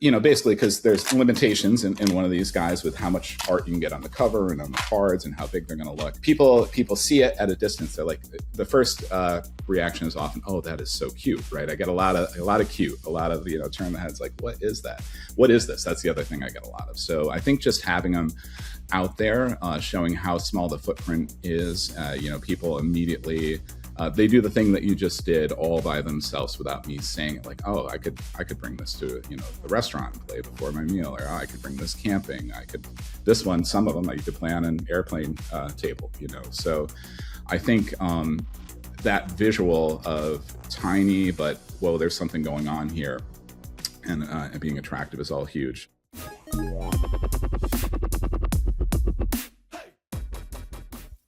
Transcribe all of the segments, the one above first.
basically because there's limitations in one of these guys with how much art you can get on the cover and on the cards and how big they're going to look. People see it at a distance. They're like, the first reaction is often, "Oh, that is so cute," right? I get a lot of cute, a lot of turn the heads like, "What is that? What is this?" That's the other thing I get a lot of. So I think just having them out there, showing how small the footprint is, people immediately. They do the thing that you just did all by themselves without me saying it. Like, oh, I could bring this to the restaurant and play before my meal, or I could bring this camping. This one, some of them you could play on an airplane table. So I think that visual of tiny but whoa, there's something going on here, and being attractive is all huge.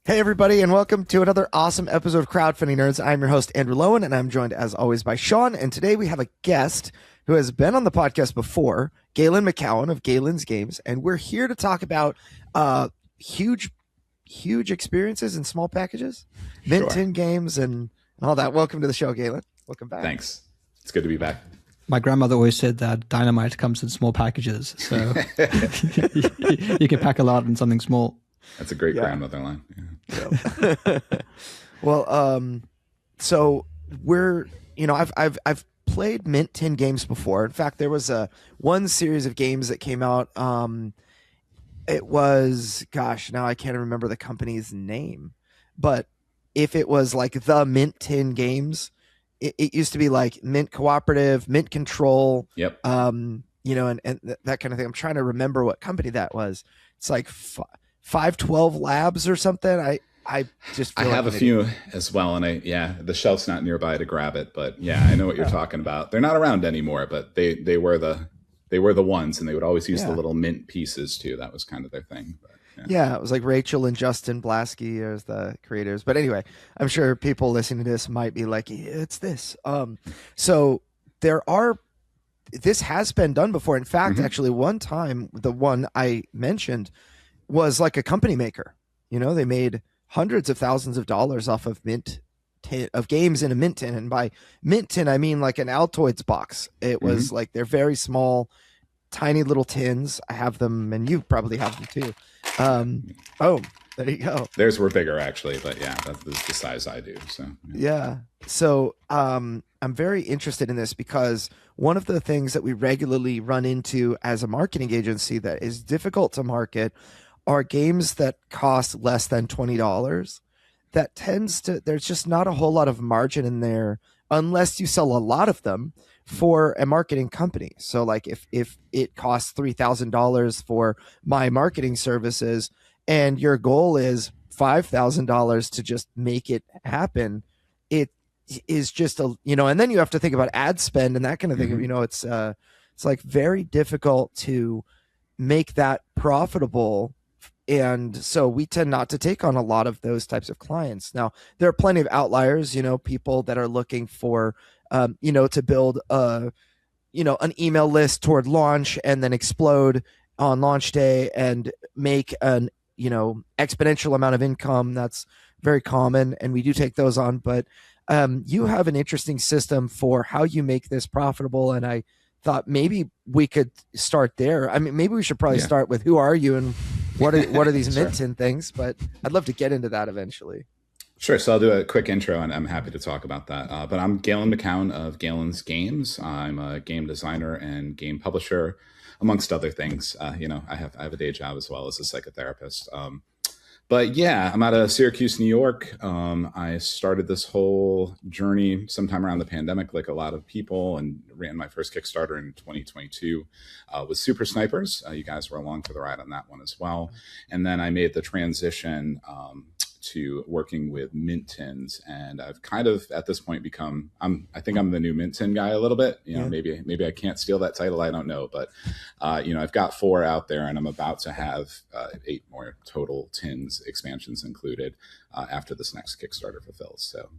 Hey everybody, and welcome to another awesome episode of Crowdfunding Nerds. I'm your host, Andrew Lowen, and I'm joined as always by Sean. And today we have a guest who has been on the podcast before, Galen McCown of Galen's Games, and we're here to talk about huge experiences in small packages, mint tin games, and all that. Welcome to the show, Galen. Welcome back. Thanks. It's good to be back. My grandmother always said that dynamite comes in small packages, so you can pack a lot in something small. That's a great grandmother line. Yeah. Well, so we're, I've played mint tin games before. In fact, there was one series of games that came out. It was, now I can't remember the company's name, but if it was like the Mint Tin Games, it used to be like Mint Cooperative, Mint Control. Yep. And that kind of thing. I'm trying to remember what company that was. It's like 512 Labs or something. I just feel I have a few as well, and the shelf's not nearby to grab it, but I know what you're talking about. They're not around anymore, but they were the ones, and they would always use the little mint pieces too. That was kind of their thing. But, it was like Rachel and Justin Blasky as the creators. But anyway, I'm sure people listening to this might be like, it's this. So this has been done before. In fact, actually one time, the one I mentioned was like a company maker. They made hundreds of thousands of dollars off of of games in a mint tin. And by mint tin, I mean like an Altoids box. It was like, they're very small, tiny little tins. I have them, and you probably have them too. There you go. Theirs were bigger actually, but that's the size I do. So So I'm very interested in this because one of the things that we regularly run into as a marketing agency that is difficult to market are games that cost less than $20. That there's just not a whole lot of margin in there unless you sell a lot of them for a marketing company. So like if it costs $3,000 for my marketing services and your goal is $5,000 to just make it happen, it is just and then you have to think about ad spend and that kind of thing. It's like very difficult to make that profitable. And so we tend not to take on a lot of those types of clients. Now, there are plenty of outliers, people that are looking for, to build an email list toward launch and then explode on launch day and make an, exponential amount of income. That's very common. And we do take those on. But you have an interesting system for how you make this profitable. And I thought maybe we could start there. I mean, maybe we should probably start with who are you and what are these mint tin things? But I'd love to get into that eventually. Sure. So I'll do a quick intro, and I'm happy to talk about that. But I'm Galen McCown of Galen's Games. I'm a game designer and game publisher, amongst other things. I have a day job as well as a psychotherapist. But I'm out of Syracuse, New York. I started this whole journey sometime around the pandemic, like a lot of people, and ran my first Kickstarter in 2022 with Super Snipers. You guys were along for the ride on that one as well. And then I made the transition to working with mint tins, and I've kind of at this point become I think I'm the new mint tin guy a little bit. Maybe I can't steal that title, I don't know, but I've got 4 out there, and I'm about to have 8 more total tins expansions included after this next Kickstarter fulfills. So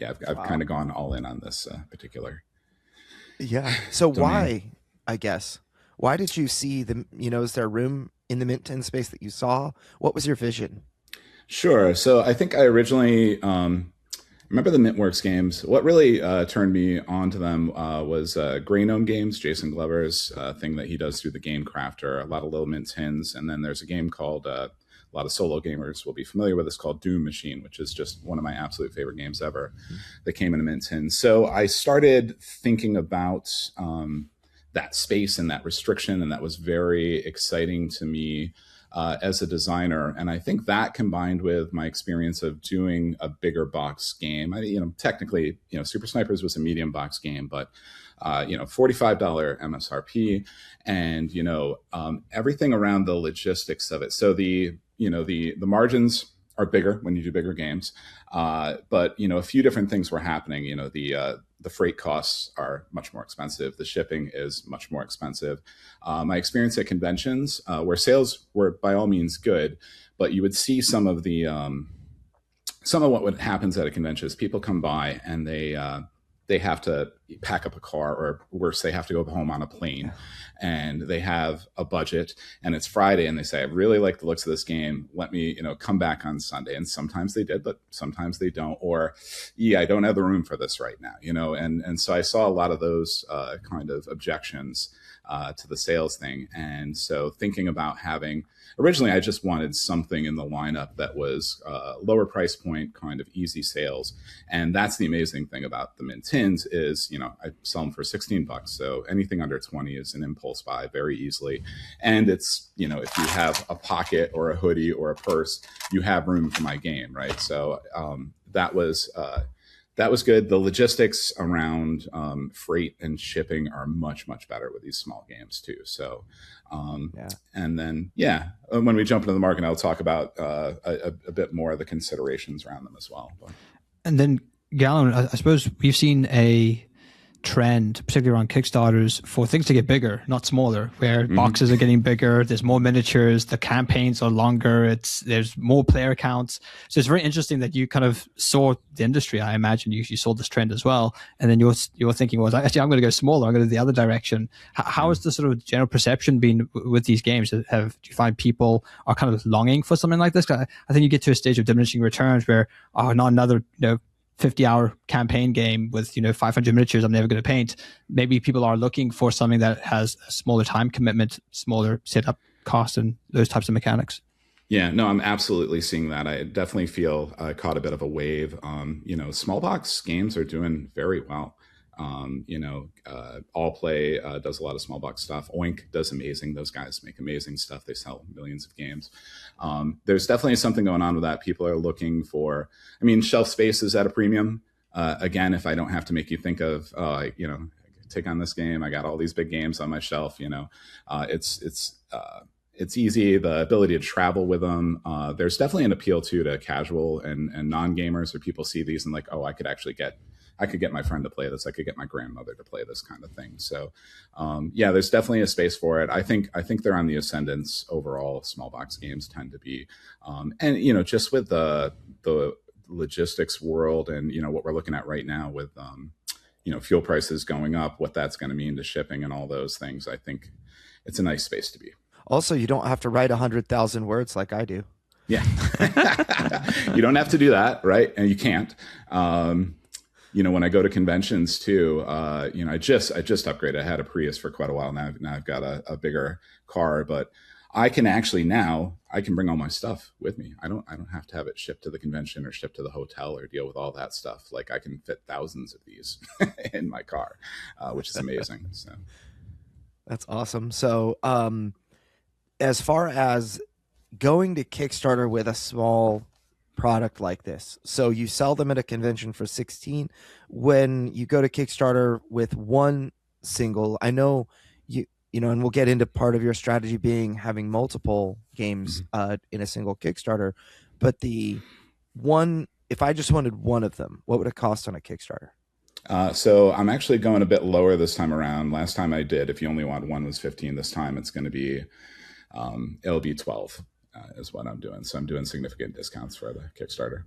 I've kind of gone all in on this particular so domain. why did you see is there room in the mint tin space that you saw? What was your vision? Sure. So I think I originally, remember the Mintworks games. What really turned me on to them was Grey Gnome Games, Jason Glover's thing that he does through the Game Crafter, a lot of little mint tins. And then there's a game called, a lot of solo gamers will be familiar with, it's called Doom Machine, which is just one of my absolute favorite games ever that came in a mint tin. So I started thinking about that space and that restriction, and that was very exciting to me as a designer. And I think that combined with my experience of doing a bigger box game, technically, Super Snipers was a medium box game, but $45 MSRP, and everything around the logistics of it. So the margins are bigger when you do bigger games, but a few different things were happening. The freight costs are much more expensive. The shipping is much more expensive. My experience at conventions, where sales were by all means good, but you would see some of what happens at a convention is people come by and they have to pack up a car, or worse, they have to go home on a plane, and they have a budget, and it's Friday, and they say, I really like the looks of this game. Let me, come back on Sunday. And sometimes they did, but sometimes they don't. Or, I don't have the room for this right now, and so I saw a lot of those kind of objections to the sales thing. And so thinking about originally I just wanted something in the lineup that was lower price point, kind of easy sales. And that's the amazing thing about the mint tins is, I sell them for $16. So anything under 20 is an impulse buy very easily. And it's, if you have a pocket or a hoodie or a purse, you have room for my game, right? So that was good. The logistics around freight and shipping are much, much better with these small games too. So, and then, when we jump into the market, I'll talk about a bit more of the considerations around them as well. But. And then, Galen, I suppose we've seen a trend, particularly around Kickstarters, for things to get bigger, not smaller, where boxes are getting bigger, there's more miniatures, the campaigns are longer, there's more player counts. So it's very interesting that you kind of saw the industry. I imagine you saw this trend as well, and then your thinking was, actually, I'm going to go smaller, I'm going to do the other direction. How has the sort of general perception been with these games? Do you find people are kind of longing for something like this? I think you get to a stage of diminishing returns where, not another 50-hour campaign game with 500 miniatures I'm never going to paint. Maybe people are looking for something that has a smaller time commitment, smaller setup cost, and those types of mechanics. Yeah, no, I'm absolutely seeing that. I definitely feel caught a bit of a wave. Small box games are doing very well. All Play does a lot of small box stuff. Oink does amazing. Those guys make amazing stuff. They sell millions of games. There's definitely something going on with that. People are looking for, shelf space is at a premium. Again, if I don't have to make you think of, take on this game, I got all these big games on my shelf, it's easy, the ability to travel with them. There's definitely an appeal to casual and non-gamers, where people see these and like, oh, I could get my friend to play this. I could get my grandmother to play this kind of thing. So, there's definitely a space for it. I think they're on the ascendance overall. Small box games tend to be, and just with the logistics world and what we're looking at right now with fuel prices going up, what that's going to mean to shipping and all those things. I think it's a nice space to be. Also, you don't have to write 100,000 words like I do. Yeah, you don't have to do that, right? And you can't. When I go to conventions too, I just upgraded. I had a Prius for quite a while now. Now I've got a bigger car, but I can actually I can bring all my stuff with me. I don't have to have it shipped to the convention or shipped to the hotel or deal with all that stuff. Like I can fit thousands of these in my car, which is amazing. So that's awesome. So, as far as going to Kickstarter with a small product like this, so you sell them at a convention for 16. When you go to Kickstarter with one single, I know and we'll get into part of your strategy being having multiple games in a single Kickstarter, but if I just wanted one of them, what would it cost on a Kickstarter? So I'm actually going a bit lower this time around. Last time I did, if you only want one, was 15. This time it's going to be it'll be 12 is what I'm doing. So I'm doing significant discounts for the Kickstarter.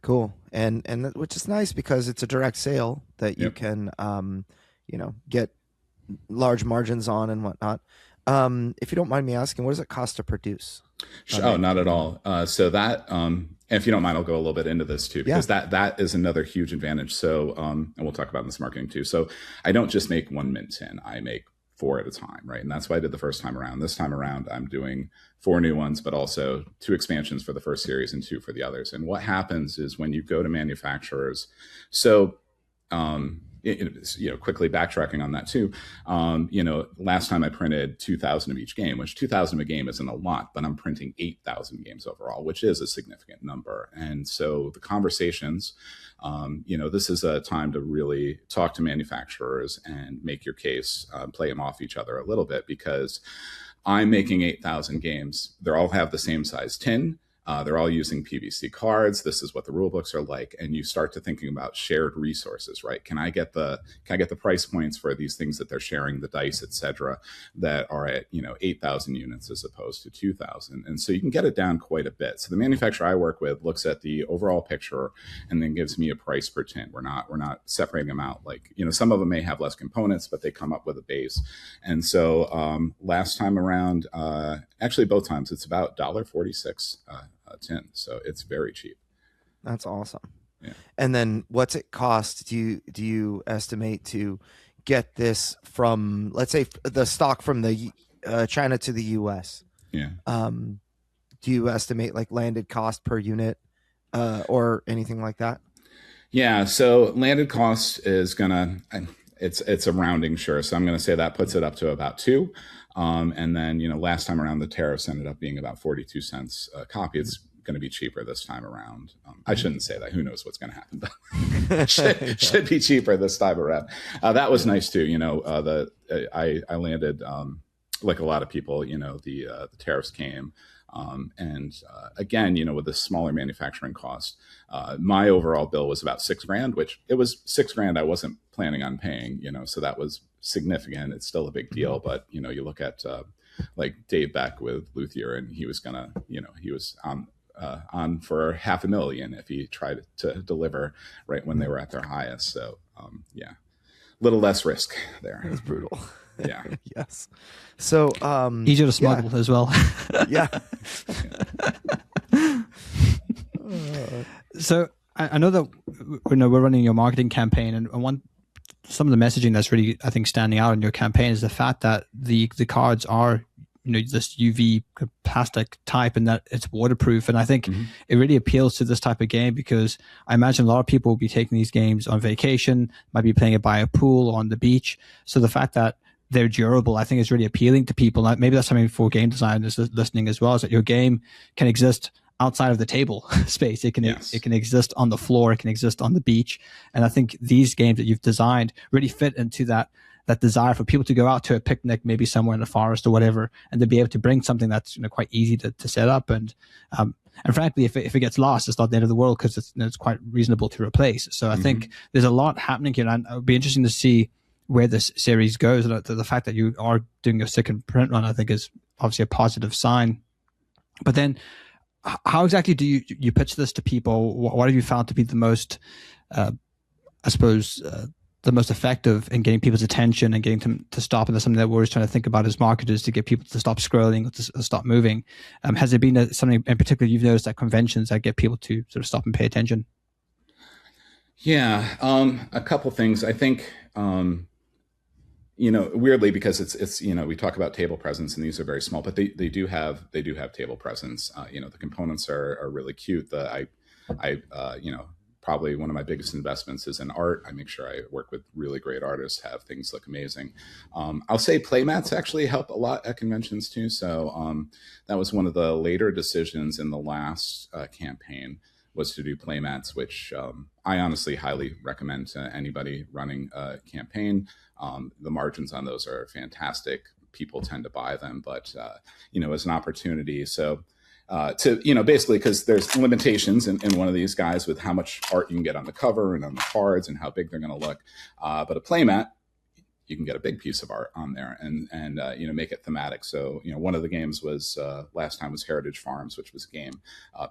Cool. And which is nice because it's a direct sale that you can, get large margins on and whatnot. If you don't mind me asking, what does it cost to produce? Oh, not at all. So that, if you don't mind, I'll go a little bit into this too, because that is another huge advantage. So, and we'll talk about this marketing too. So I don't just make one mint tin, I make 4 at a time, right? And that's what I did the first time around. This time around, I'm doing 4 new ones, but also 2 expansions for the first series and 2 for the others. And what happens is when you go to manufacturers, so, quickly backtracking on that too, last time I printed 2,000 of each game, which 2,000 of a game isn't a lot, but I'm printing 8,000 games overall, which is a significant number. And so the conversations, this is a time to really talk to manufacturers and make your case, play them off each other a little bit, because I'm making 8,000 games. They all have the same size tin. They're all using PVC cards. This is what the rule books are like. And you start to thinking about shared resources, right? Can I get the price points for these things that they're sharing, the dice, et cetera, that are at, 8,000 units as opposed to 2,000. And so you can get it down quite a bit. So the manufacturer I work with looks at the overall picture and then gives me a price per tin. We're not separating them out. Like, some of them may have less components, but they come up with a base. And so last time around, actually both times, it's about $1.46 a tin. So it's very cheap. That's awesome. Yeah. And then what's it cost? Do you estimate to get this from, let's say, the stock from the China to the US? Yeah. Do you estimate like landed cost per unit or anything like that? Yeah. So landed cost is it's a rounding, sure. So I'm going to say that puts it up to about 2. And then, last time around, the tariffs ended up being about 42 cents a copy. It's going to be cheaper this time around. I shouldn't say that. Who knows what's going to happen, but should be cheaper this time around. That was nice too. I landed, like a lot of people, the tariffs came. Again, with the smaller manufacturing cost, my overall bill was about $6,000, which it was $6,000 I wasn't planning on paying, so that was significant. It's still a big deal, but you look at like Dave Beck with Luthier, and he was he was on for $500,000 if he tried to deliver right when they were at their highest. So a little less risk there. That's brutal. Yeah. Yes. So easier to smuggle as well. Yeah. So I know that we're running your marketing campaign, and some of the messaging that's really, I think, standing out in your campaign is the fact that the cards are this UV plastic type, and that it's waterproof. And I think it really appeals to this type of game, because I imagine a lot of people will be taking these games on vacation, might be playing it by a pool or on the beach. So the fact that they're durable, I think, is really appealing to people. Maybe that's something for game designers listening as well, is that your game can exist outside of the table space. It can exist on the floor. It can exist on the beach. And I think these games that you've designed really fit into that desire for people to go out to a picnic, maybe somewhere in the forest or whatever, and to be able to bring something that's quite easy to set up. And frankly, if it gets lost, it's not the end of the world, because it's quite reasonable to replace. So I think there's a lot happening here, and it would be interesting to see where this series goes. And the fact that you are doing a second print run, I think, is obviously a positive sign. But then, how exactly do you pitch this to people? What have you found to be the most, the most effective in getting people's attention and getting them to stop? And that's something that we're always trying to think about as marketers, to get people to stop scrolling or to stop moving. Has there been something in particular you've noticed at conventions that get people to sort of stop and pay attention? Yeah, a couple things. I think, weirdly, because it's we talk about table presence, and these are very small, but they do have table presence. The components are really cute. Probably one of my biggest investments is in art. I make sure I work with really great artists, have things look amazing. I'll say playmats actually help a lot at conventions too. So that was one of the later decisions in the last campaign, was to do playmats, which I honestly highly recommend to anybody running a campaign. The margins on those are fantastic. People tend to buy them, but as an opportunity. So basically, because there's limitations in one of these guys with how much art you can get on the cover and on the cards and how big they're going to look. But a playmat, you can get a big piece of art on there and make it thematic. So one of the games was last time was Heritage Farms, which was a game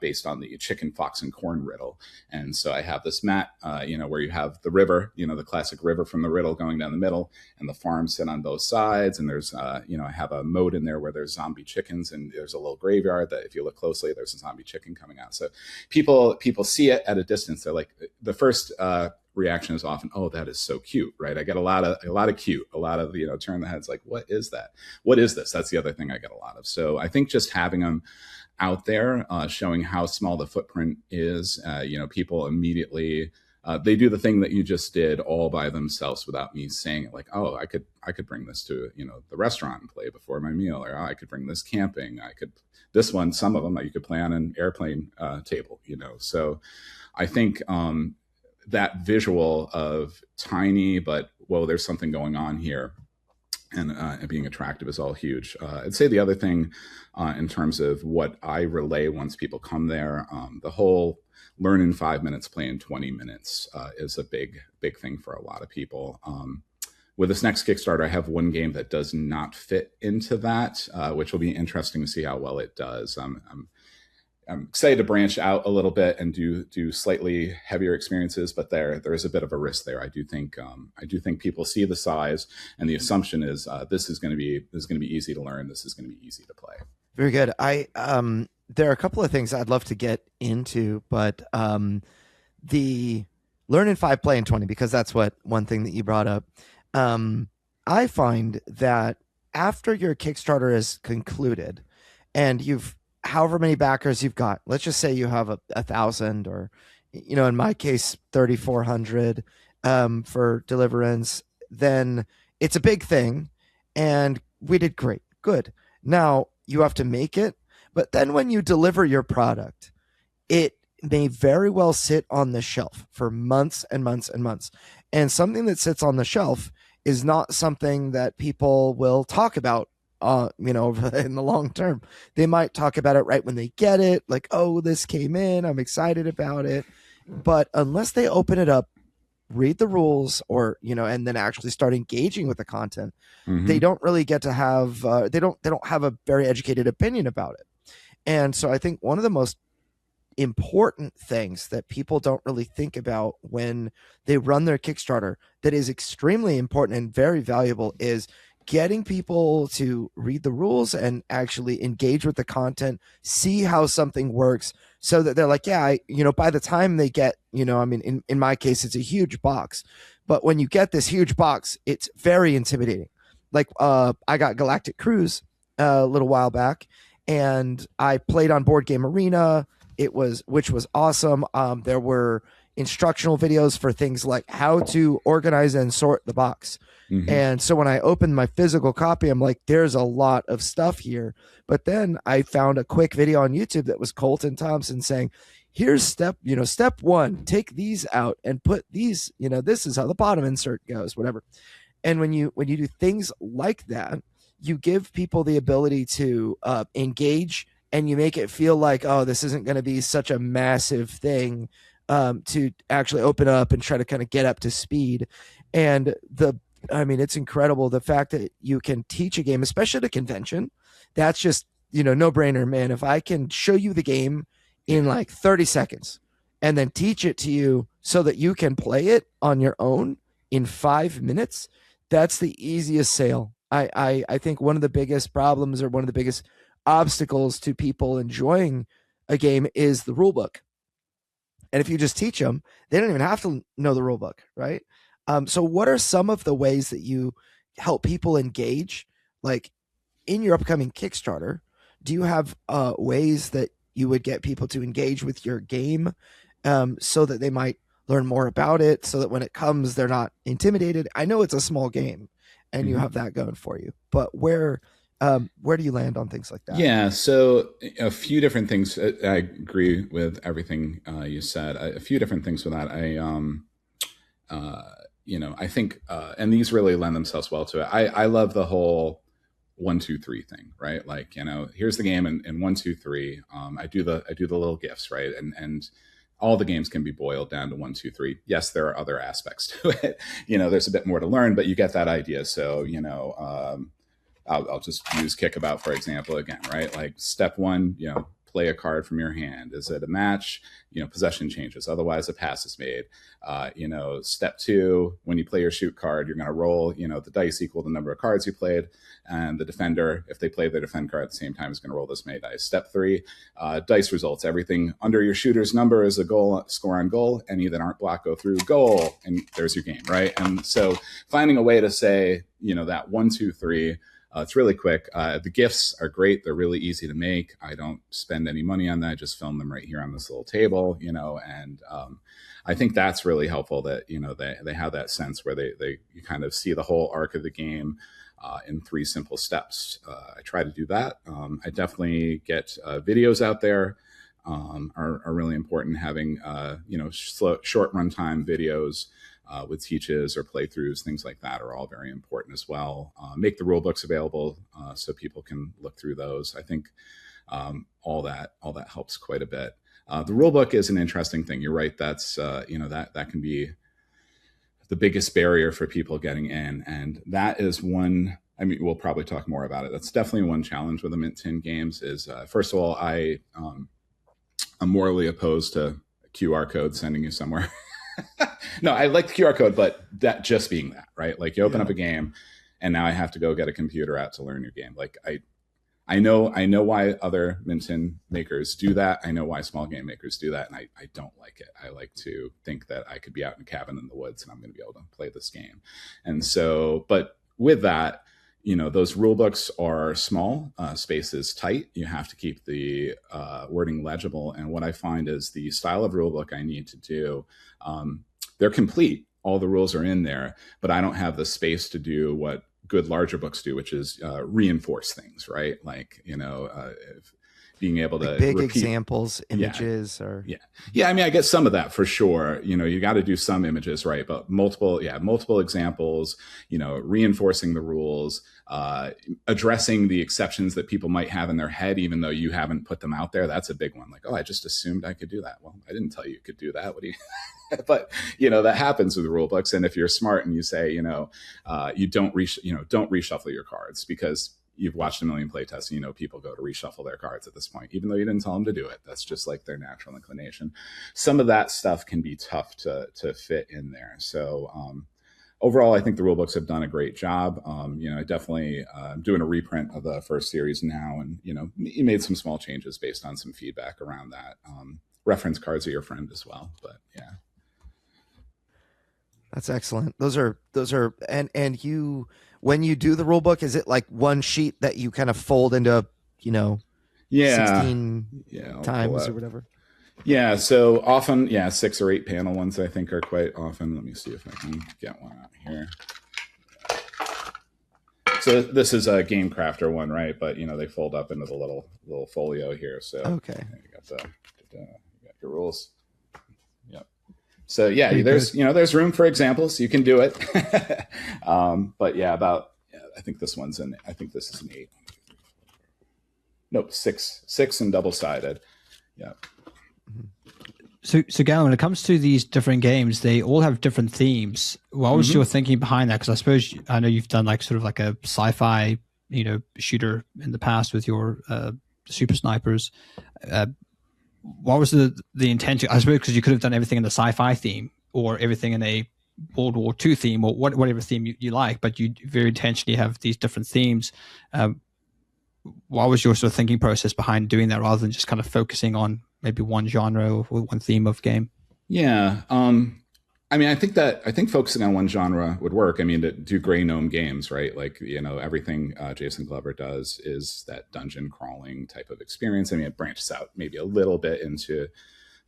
based on the chicken, fox, and corn riddle. And so I have this mat, where you have the river, the classic river from the riddle going down the middle, and the farms sit on both sides. And there's I have a mode in there where there's zombie chickens, and there's a little graveyard that if you look closely, there's a zombie chicken coming out. So people see it at a distance. They're like, the first reaction is often, oh, that is so cute, right? I get a lot of cute, a lot of turn the heads like, what is that? What is this? That's the other thing I get a lot of. So I think just having them out there, showing how small the footprint is, people immediately they do the thing that you just did all by themselves without me saying it. Like, oh, I could bring this to the restaurant and play before my meal, or oh, I could bring this camping. Some of them you could play on an airplane table. So I think that visual of tiny, but whoa, there's something going on here, and being attractive is all huge. I'd say the other thing in terms of what I relay once people come there, the whole learn in 5 minutes, play in 20 minutes is a big thing for a lot of people. With this next Kickstarter, I have one game that does not fit into that, which will be interesting to see how well it does. I'm excited to branch out a little bit and do slightly heavier experiences, but there is a bit of a risk there. I do think people see the size, and the assumption is this is going to be easy to learn. This is going to be easy to play. Very good. There are a couple of things I'd love to get into, but the learn in 5, play in 20, because that's one thing that you brought up. I find that after your Kickstarter is concluded and you've however many backers you've got, let's just say you have 1,000 or, in my case, 3,400 for Deliverance, then it's a big thing and we did great. Good. Now you have to make it, but then when you deliver your product, it may very well sit on the shelf for months and months and months. And something that sits on the shelf is not something that people will talk about in the long term. They might talk about it right when they get it, like, oh, this came in, I'm excited about it. But unless they open it up, read the rules, or and then actually start engaging with the content, they don't really get to have they don't have a very educated opinion about it. And so I think one of the most important things that people don't really think about when they run their Kickstarter that is extremely important and very valuable is getting people to read the rules and actually engage with the content, see how something works, so that they're like, yeah, by the time they get, in my case, it's a huge box, but when you get this huge box, it's very intimidating. Like, I got Galactic Cruise a little while back, and I played on Board Game Arena, which was awesome. There were instructional videos for things like how to organize and sort the box. And so when I opened my physical copy, I'm like, there's a lot of stuff here. But then I found a quick video on YouTube that was Colton Thompson saying, here's step 1, take these out and put these, this is how the bottom insert goes, whatever. And when you do things like that, you give people the ability to engage, and you make it feel like, oh, this isn't going to be such a massive thing to actually open up and try to kind of get up to speed. And it's incredible, the fact that you can teach a game, especially at a convention. That's just, no brainer, man. If I can show you the game in like 30 seconds and then teach it to you so that you can play it on your own in 5 minutes, that's the easiest sale. I think one of the biggest problems, or one of the biggest obstacles to people enjoying a game, is the rule book. And if you just teach them, they don't even have to know the rule book, right? So what are some of the ways that you help people engage? Like, in your upcoming Kickstarter, do you have ways that you would get people to engage with your game so that they might learn more about it, so that when it comes, they're not intimidated? I know it's a small game and you have that going for you, but where do you land on things like that? Yeah, so a few different things. I agree with everything you said. A few different things with that. I think, and these really lend themselves well to it. I love the whole 1, 2, 3 thing, right? Like, here's the game, and 1, 2, 3. I do the little gifts, right? And all the games can be boiled down to 1, 2, 3. Yes, there are other aspects to it. There's a bit more to learn, but you get that idea. So, I'll just use Kickabout, for example, again, right? Like step one, play a card from your hand. Is it a match? Possession changes. Otherwise, a pass is made. Step two, when you play your shoot card, you're going to roll, the dice equal the number of cards you played. And the defender, if they play their defend card at the same time, is going to roll this many dice. Step three, dice results. Everything under your shooter's number is a goal, score on goal. Any that aren't blocked go through, goal. And there's your game, right? And so finding a way to say, that 1, 2, 3, it's really quick. The GIFs are great. They're really easy to make. I don't spend any money on that. I just film them right here on this little table, and I think that's really helpful that, they have that sense where you kind of see the whole arc of the game in 3 simple steps. I try to do that. I definitely get videos out there are really important. Having, short runtime videos with teaches or playthroughs, things like that are all very important as well. Make the rule books available so people can look through those. I think all that helps quite a bit. The rule book is an interesting thing. You're right. That's that can be the biggest barrier for people getting in, and that is one. I mean, we'll probably talk more about it. That's definitely one challenge with the Mint 10 games. Is first of all, I'm morally opposed to a QR code sending you somewhere. No, I like the QR code, but that just being that, right? Like you open up a game and now I have to go get a computer out to learn your game. Like I know why other Minton makers do that. I know why small game makers do that. And I don't like it. I like to think that I could be out in a cabin in the woods and I'm going to be able to play this game. And so, but with that, those rule books are small, space is tight. You have to keep the wording legible. And what I find is the style of rule book I need to do, they're complete. All the rules are in there, but I don't have the space to do what good larger books do, which is reinforce things, right? Like, being able to big repeat examples, images, yeah. I mean, I get some of that for sure. You got to do some images, right? But multiple examples. Reinforcing the rules, addressing the exceptions that people might have in their head, even though you haven't put them out there. That's a big one. Like, oh, I just assumed I could do that. Well, I didn't tell you could do that. What do you? But that happens with the rule books. And if you're smart and you say, you don't reshuffle your cards because you've watched a million playtests and people go to reshuffle their cards at this point, even though you didn't tell them to do it. That's just like their natural inclination. Some of that stuff can be tough to fit in there. So overall, I think the rule books have done a great job. I definitely doing a reprint of the first series now, and you made some small changes based on some feedback around that. Reference cards are your friend as well, but yeah. That's excellent. Those are and you, when you do the rule book, is it like one sheet that you kind of fold into 16 times or whatever? Yeah, so often 6 or 8 panel ones I think are quite often. Let me see if I can get one out here. So this is a Game Crafter one, right? But they fold up into the little folio here. So okay, you got your rules. So there's room for examples. You can do it. But I think this is an 8. Nope, 6 and double-sided. Yeah. So Galen, when it comes to these different games, they all have different themes. What was your thinking behind that? Because I know you've done like sort of like a sci-fi, shooter in the past with your super snipers. What was the intention? I suppose because you could have done everything in the sci-fi theme or everything in a World War II theme or whatever theme you like, but you very intentionally have these different themes. What was your sort of thinking process behind doing that rather than just kind of focusing on maybe one genre or one theme of game? Yeah. I think focusing on one genre would work. I mean, to do Grey Gnome games, right? Like, everything Jason Glover does is that dungeon crawling type of experience. I mean, it branches out maybe a little bit into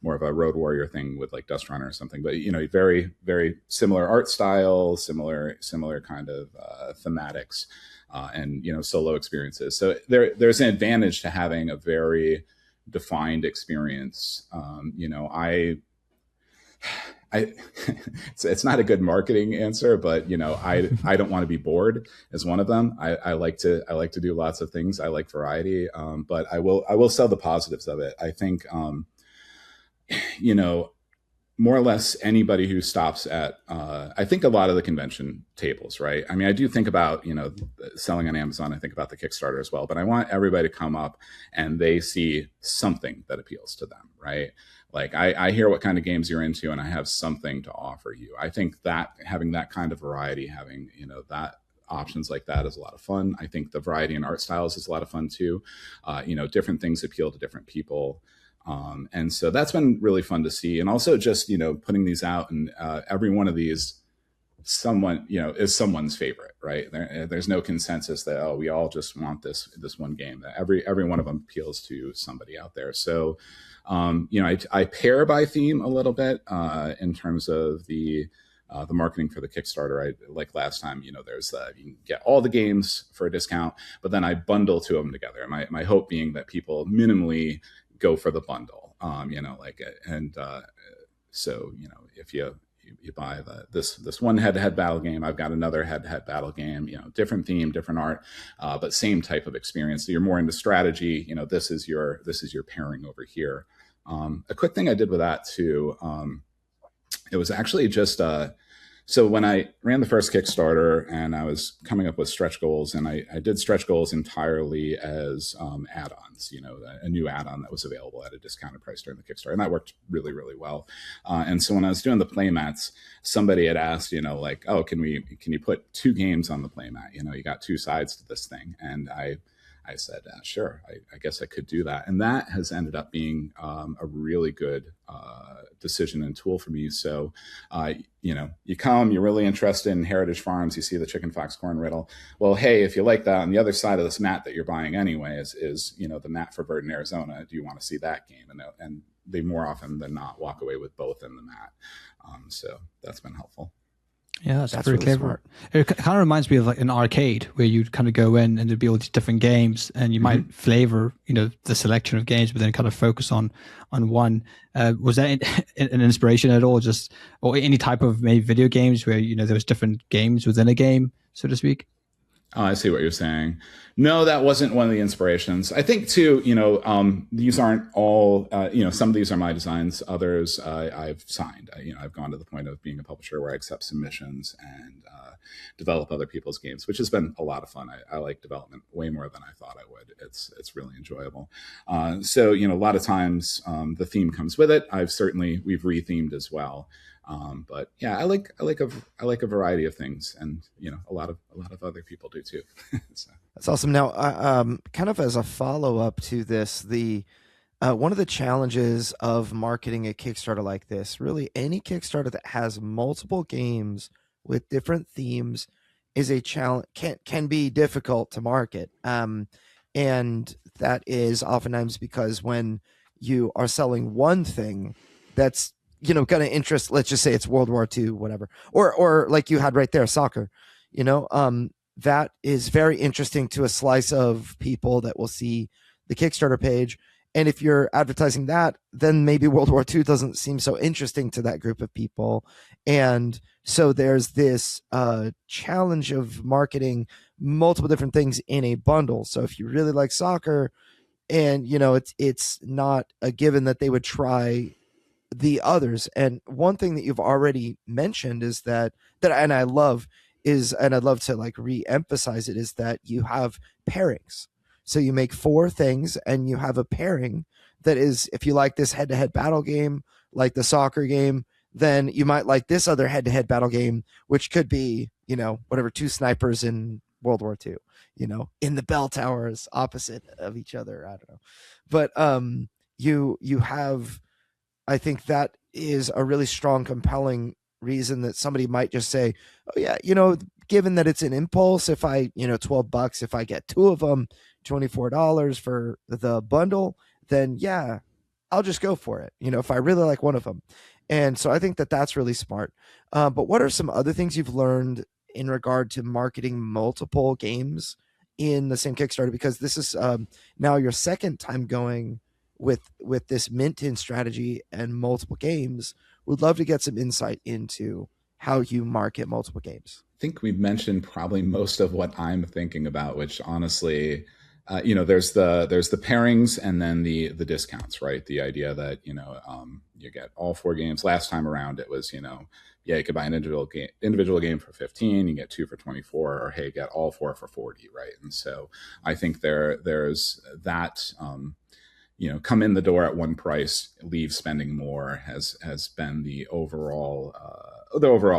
more of a Road Warrior thing with like Dust Runner or something, but very, very similar art style, similar kind of thematics, and solo experiences. So there's an advantage to having a very defined experience. It's not a good marketing answer, but I don't want to be bored as one of them. I like to do lots of things. I like variety, but I will sell the positives of it. I think you know, more or less anybody who stops at, I think a lot of the convention tables, right? I mean, I do think about, you know, selling on Amazon. I think about the Kickstarter as well, but I want everybody to come up and they see something that appeals to them, right? Like I hear what kind of games you're into and I have something to offer you. I think that having that kind of variety, having, you know, that options like that is a lot of fun. I think the variety in art styles is a lot of fun too. You know, different things appeal to different people. And so that's been really fun to see. And also just, you know, putting these out and every one of these someone, you know, is someone's favorite, right? There's no consensus that, oh, we all just want this one game. That every one of them appeals to somebody out there. So, you know, I pair by theme a little bit in terms of the marketing for the Kickstarter. Like last time, you know, there's you can get all the games for a discount, but then I bundle two of them together. My hope being that people minimally go for the bundle, you know, like, and so, you know, if you buy this one head-to-head battle game, I've got another head-to-head battle game, you know, different theme, different art, but same type of experience. So you're more into strategy, you know, this is your pairing over here. A quick thing I did with that too, it was actually just so when I ran the first Kickstarter and I was coming up with stretch goals, and I did stretch goals entirely as add-ons, you know, a new add-on that was available at a discounted price during the Kickstarter. And that worked really, really well. And so when I was doing the playmats, somebody had asked, you know, like, oh, can you put two games on the playmat? You know, you got two sides to this thing. And I said, sure, I guess I could do that. And that has ended up being a really good decision and tool for me. So, you know, you're really interested in Heritage Farms, you see the chicken fox corn riddle. Well, hey, if you like that, on the other side of this mat that you're buying anyway is you know, the mat for Bird in Arizona. Do you want to see that game? And they more often than not walk away with both in the mat. So that's been helpful. Yeah, that's pretty really clever. smart. It kind of reminds me of like an arcade where you kind of go in and there'd be all these different games, and you might flavor, you know, the selection of games, but then kind of focus on one. Was that an inspiration at all, just or any type of maybe video games where, you know, there was different games within a game, so to speak? Oh, I see what you're saying. No, that wasn't one of the inspirations. I think too, you know, these aren't all, you know, some of these are my designs. Others I've signed. You know, I've gone to the point of being a publisher where I accept submissions and develop other people's games, which has been a lot of fun. I like development way more than I thought I would. It's really enjoyable. So, you know, a lot of times the theme comes with it. We've rethemed as well. But yeah, I like a variety of things, and you know, a lot of other people do too. So. That's awesome. Now, kind of as a follow up to this, the one of the challenges of marketing a Kickstarter like this, really any Kickstarter that has multiple games with different themes, is a challenge. Can be difficult to market, and that is oftentimes because when you are selling one thing that's, you know, going to interest, let's just say it's World War II, whatever, or like you had right there, soccer, you know, that is very interesting to a slice of people that will see the Kickstarter page. And if you're advertising that, then maybe World War II doesn't seem so interesting to that group of people. And so there's this challenge of marketing multiple different things in a bundle. So if you really like soccer, and, you know, it's not a given that they would try the others. And one thing that you've already mentioned is that and I love is, and I'd love to like re-emphasize it, is that you have pairings. So you make four things and you have a pairing that is, if you like this head-to-head battle game, like the soccer game, then you might like this other head-to-head battle game, which could be, you know, whatever, two snipers in World War II, you know, in the bell towers opposite of each other. I don't know. But you have, I think that is a really strong, compelling reason that somebody might just say, oh yeah, you know, given that it's an impulse, if I, you know, $12, if I get two of them, $24 for the bundle, then yeah, I'll just go for it. You know, if I really like one of them. And so I think that that's really smart. But what are some other things you've learned in regard to marketing multiple games in the same Kickstarter? Because this is now your second time going with this mint-in strategy and multiple games. Would love to get some insight into how you market multiple games. I think we've mentioned probably most of what I'm thinking about, which honestly, there's the pairings and then the discounts, right? The idea that you get all 4 games. Last time around, it was you could buy an individual game for 15, you get 2 for 24, or hey, get all 4 for 40, right? And so I think there's that. Come in the door at one price, leave spending more has been the overall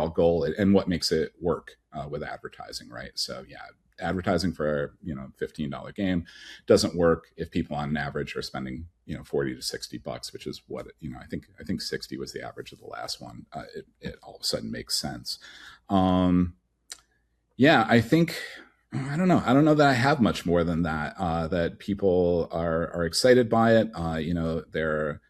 goal, and what makes it work with advertising, right? So yeah, advertising for $15 game doesn't work if people on average are spending $40 to $60, which is what I think 60 was the average of the last one. It all of a sudden makes sense. I think I don't know that I have much more than that. That people are excited by it. They're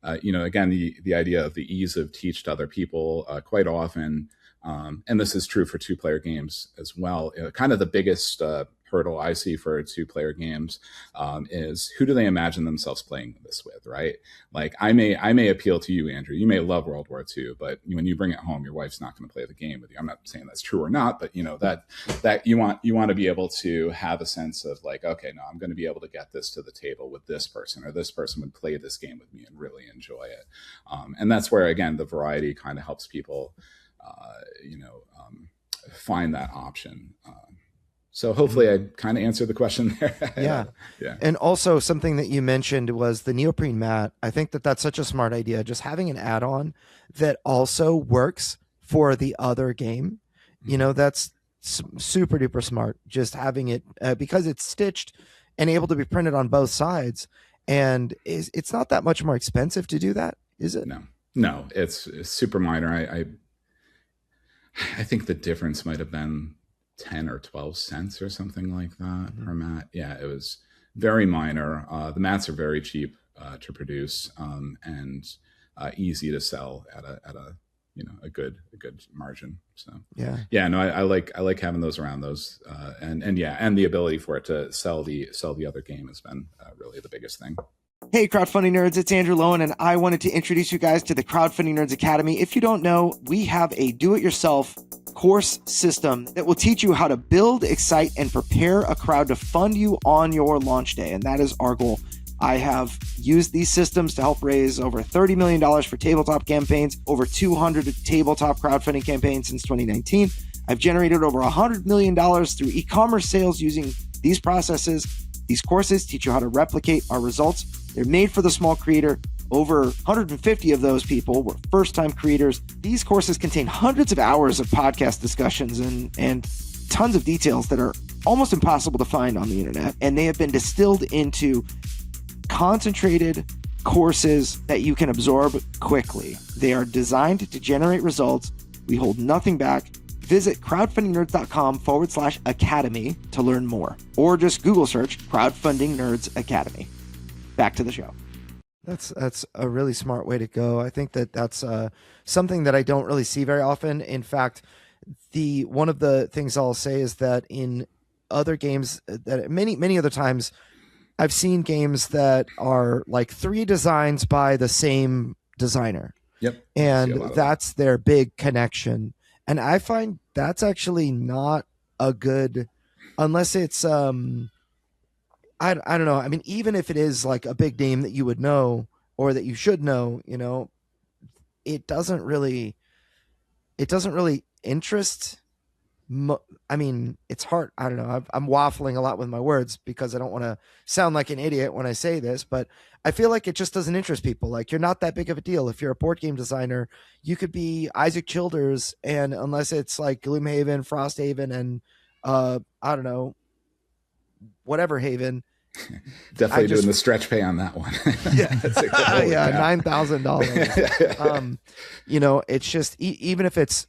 again, the idea of the ease of teach to other people quite often. And this is true for 2-player games as well. Kind of the biggest hurdle I see for 2-player games is who do they imagine themselves playing this with, right? Like I may appeal to you, Andrew. You may love World War II, but when you bring it home, your wife's not going to play the game with you. I'm not saying that's true or not, but that you want to be able to have a sense of like, okay, no, I'm going to be able to get this to the table with this person, or this person would play this game with me and really enjoy it. And that's where, again, the variety kind of helps people find that option. So hopefully I kind of answered the question there. Yeah. Yeah. And also something that you mentioned was the neoprene mat. I think that that's such a smart idea. Just having an add-on that also works for the other game, that's super duper smart. Just having it because it's stitched and able to be printed on both sides. And it's not that much more expensive to do that, is it? No, it's super minor. I think the difference might have been 10 or 12 cents or something like that per mat. Yeah, it was very minor. The mats are very cheap to produce and easy to sell at a good margin. So I like having those around those and the ability for it to sell the other game has been really the biggest thing. Hey, Crowdfunding Nerds, it's Andrew Lowen, and I wanted to introduce you guys to the Crowdfunding Nerds Academy. If you don't know, we have a do-it-yourself course system that will teach you how to build, excite, and prepare a crowd to fund you on your launch day, and that is our goal. I have used these systems to help raise over $30 million for tabletop campaigns, over 200 tabletop crowdfunding campaigns since 2019. I've generated over $100 million through e-commerce sales using these processes. These courses teach you how to replicate our results. They're made for the small creator. Over 150 of those people were first-time creators. These courses contain hundreds of hours of podcast discussions and tons of details that are almost impossible to find on the internet. And they have been distilled into concentrated courses that you can absorb quickly. They are designed to generate results. We hold nothing back. Visit crowdfundingnerds.com/academy to learn more, or just Google search Crowdfunding Nerds Academy. Back to the show. That's a really smart way to go. I think that's something that I don't really see very often. In fact, one of the things I'll say is that in other games, that many other times, I've seen games that are like 3 designs by the same designer. Yep. And that's their big connection. And I find that's actually not a good, unless it's I don't know. I mean, even if it is like a big name that you would know or that you should know, it doesn't really interest. I mean, it's hard. I don't know. I'm waffling a lot with my words because I don't want to sound like an idiot when I say this, but I feel like it just doesn't interest people. Like, you're not that big of a deal. If you're a board game designer, you could be Isaac Childers, and unless it's like Gloomhaven, Frosthaven, and I don't know, whatever Haven. Definitely doing the stretch pay on that one. Yeah, $9,000. It's just even if it's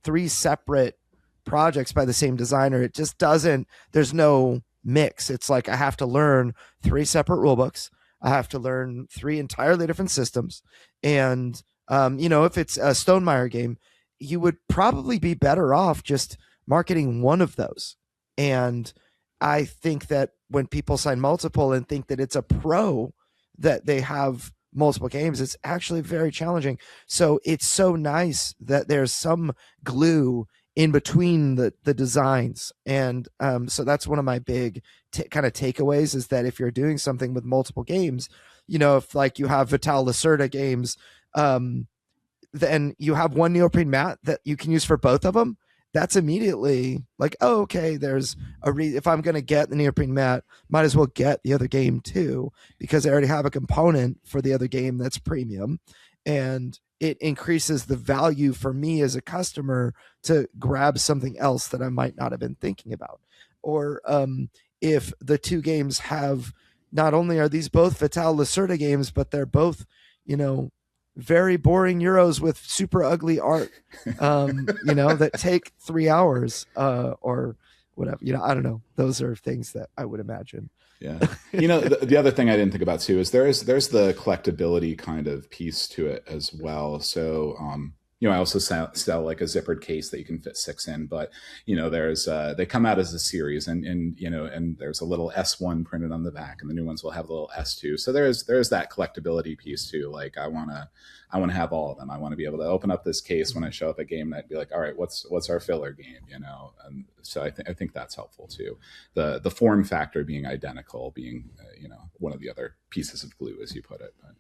3 separate projects by the same designer, it just doesn't. There's no mix. It's like I have to learn 3 separate rule books. I have to learn 3 entirely different systems. And if it's a Stonemaier game, you would probably be better off just marketing one of those. And I think that when people sign multiple and think that it's a pro that they have multiple games, it's actually very challenging. So it's so nice that there's some glue in between the designs. And so that's one of my big kind of takeaways, is that if you're doing something with multiple games, if like you have Vital Lacerda games, then you have one neoprene mat that you can use for both of them. That's immediately like, oh, okay, there's if I'm going to get the neoprene mat, might as well get the other game too, because I already have a component for the other game that's premium. And it increases the value for me as a customer to grab something else that I might not have been thinking about. Or if the two games have, not only are these both Vital Lacerda games, but they're both, very boring Euros with super ugly art, that take 3 hours or whatever. I don't know. Those are things that I would imagine. Yeah. The other thing I didn't think about too is there's the collectability kind of piece to it as well. So, I also sell like a zippered case that you can fit 6 in, but there's they come out as a series, and there's a little S1 printed on the back, and the new ones will have a little S2. So there's that collectability piece too. Like I want to have all of them. I want to be able to open up this case when I show up at game night and be like, all right, what's our filler game, And so I think that's helpful too. The form factor being identical, being one of the other pieces of glue, as you put it. But,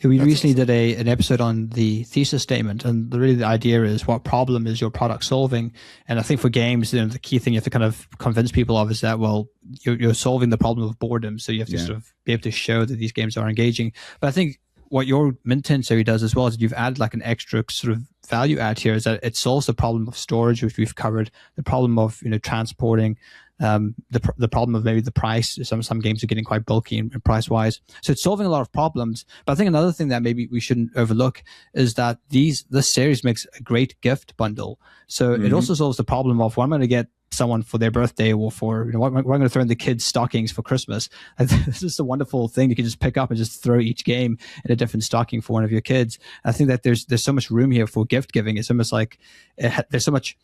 we recently did an episode on the thesis statement, and really the idea is, what problem is your product solving? And I think for games, the key thing you have to kind of convince people of is that, well, you're solving the problem of boredom, so you have to sort of be able to show that these games are engaging. But I think what your Mint series does as well is you've added like an extra sort of value add here, is that it solves the problem of storage, which we've covered, the problem of transporting, the problem of maybe the price. Some games are getting quite bulky and price wise, so it's solving a lot of problems. But I think another thing that maybe we shouldn't overlook is that this series makes a great gift bundle. So it also solves the problem of, what I'm going to get someone for their birthday, or for what I'm going to throw in the kids' stockings for Christmas. This is a wonderful thing you can just pick up and just throw each game in a different stocking for one of your kids. I think that there's so much room here for gift giving. It's almost like there's so much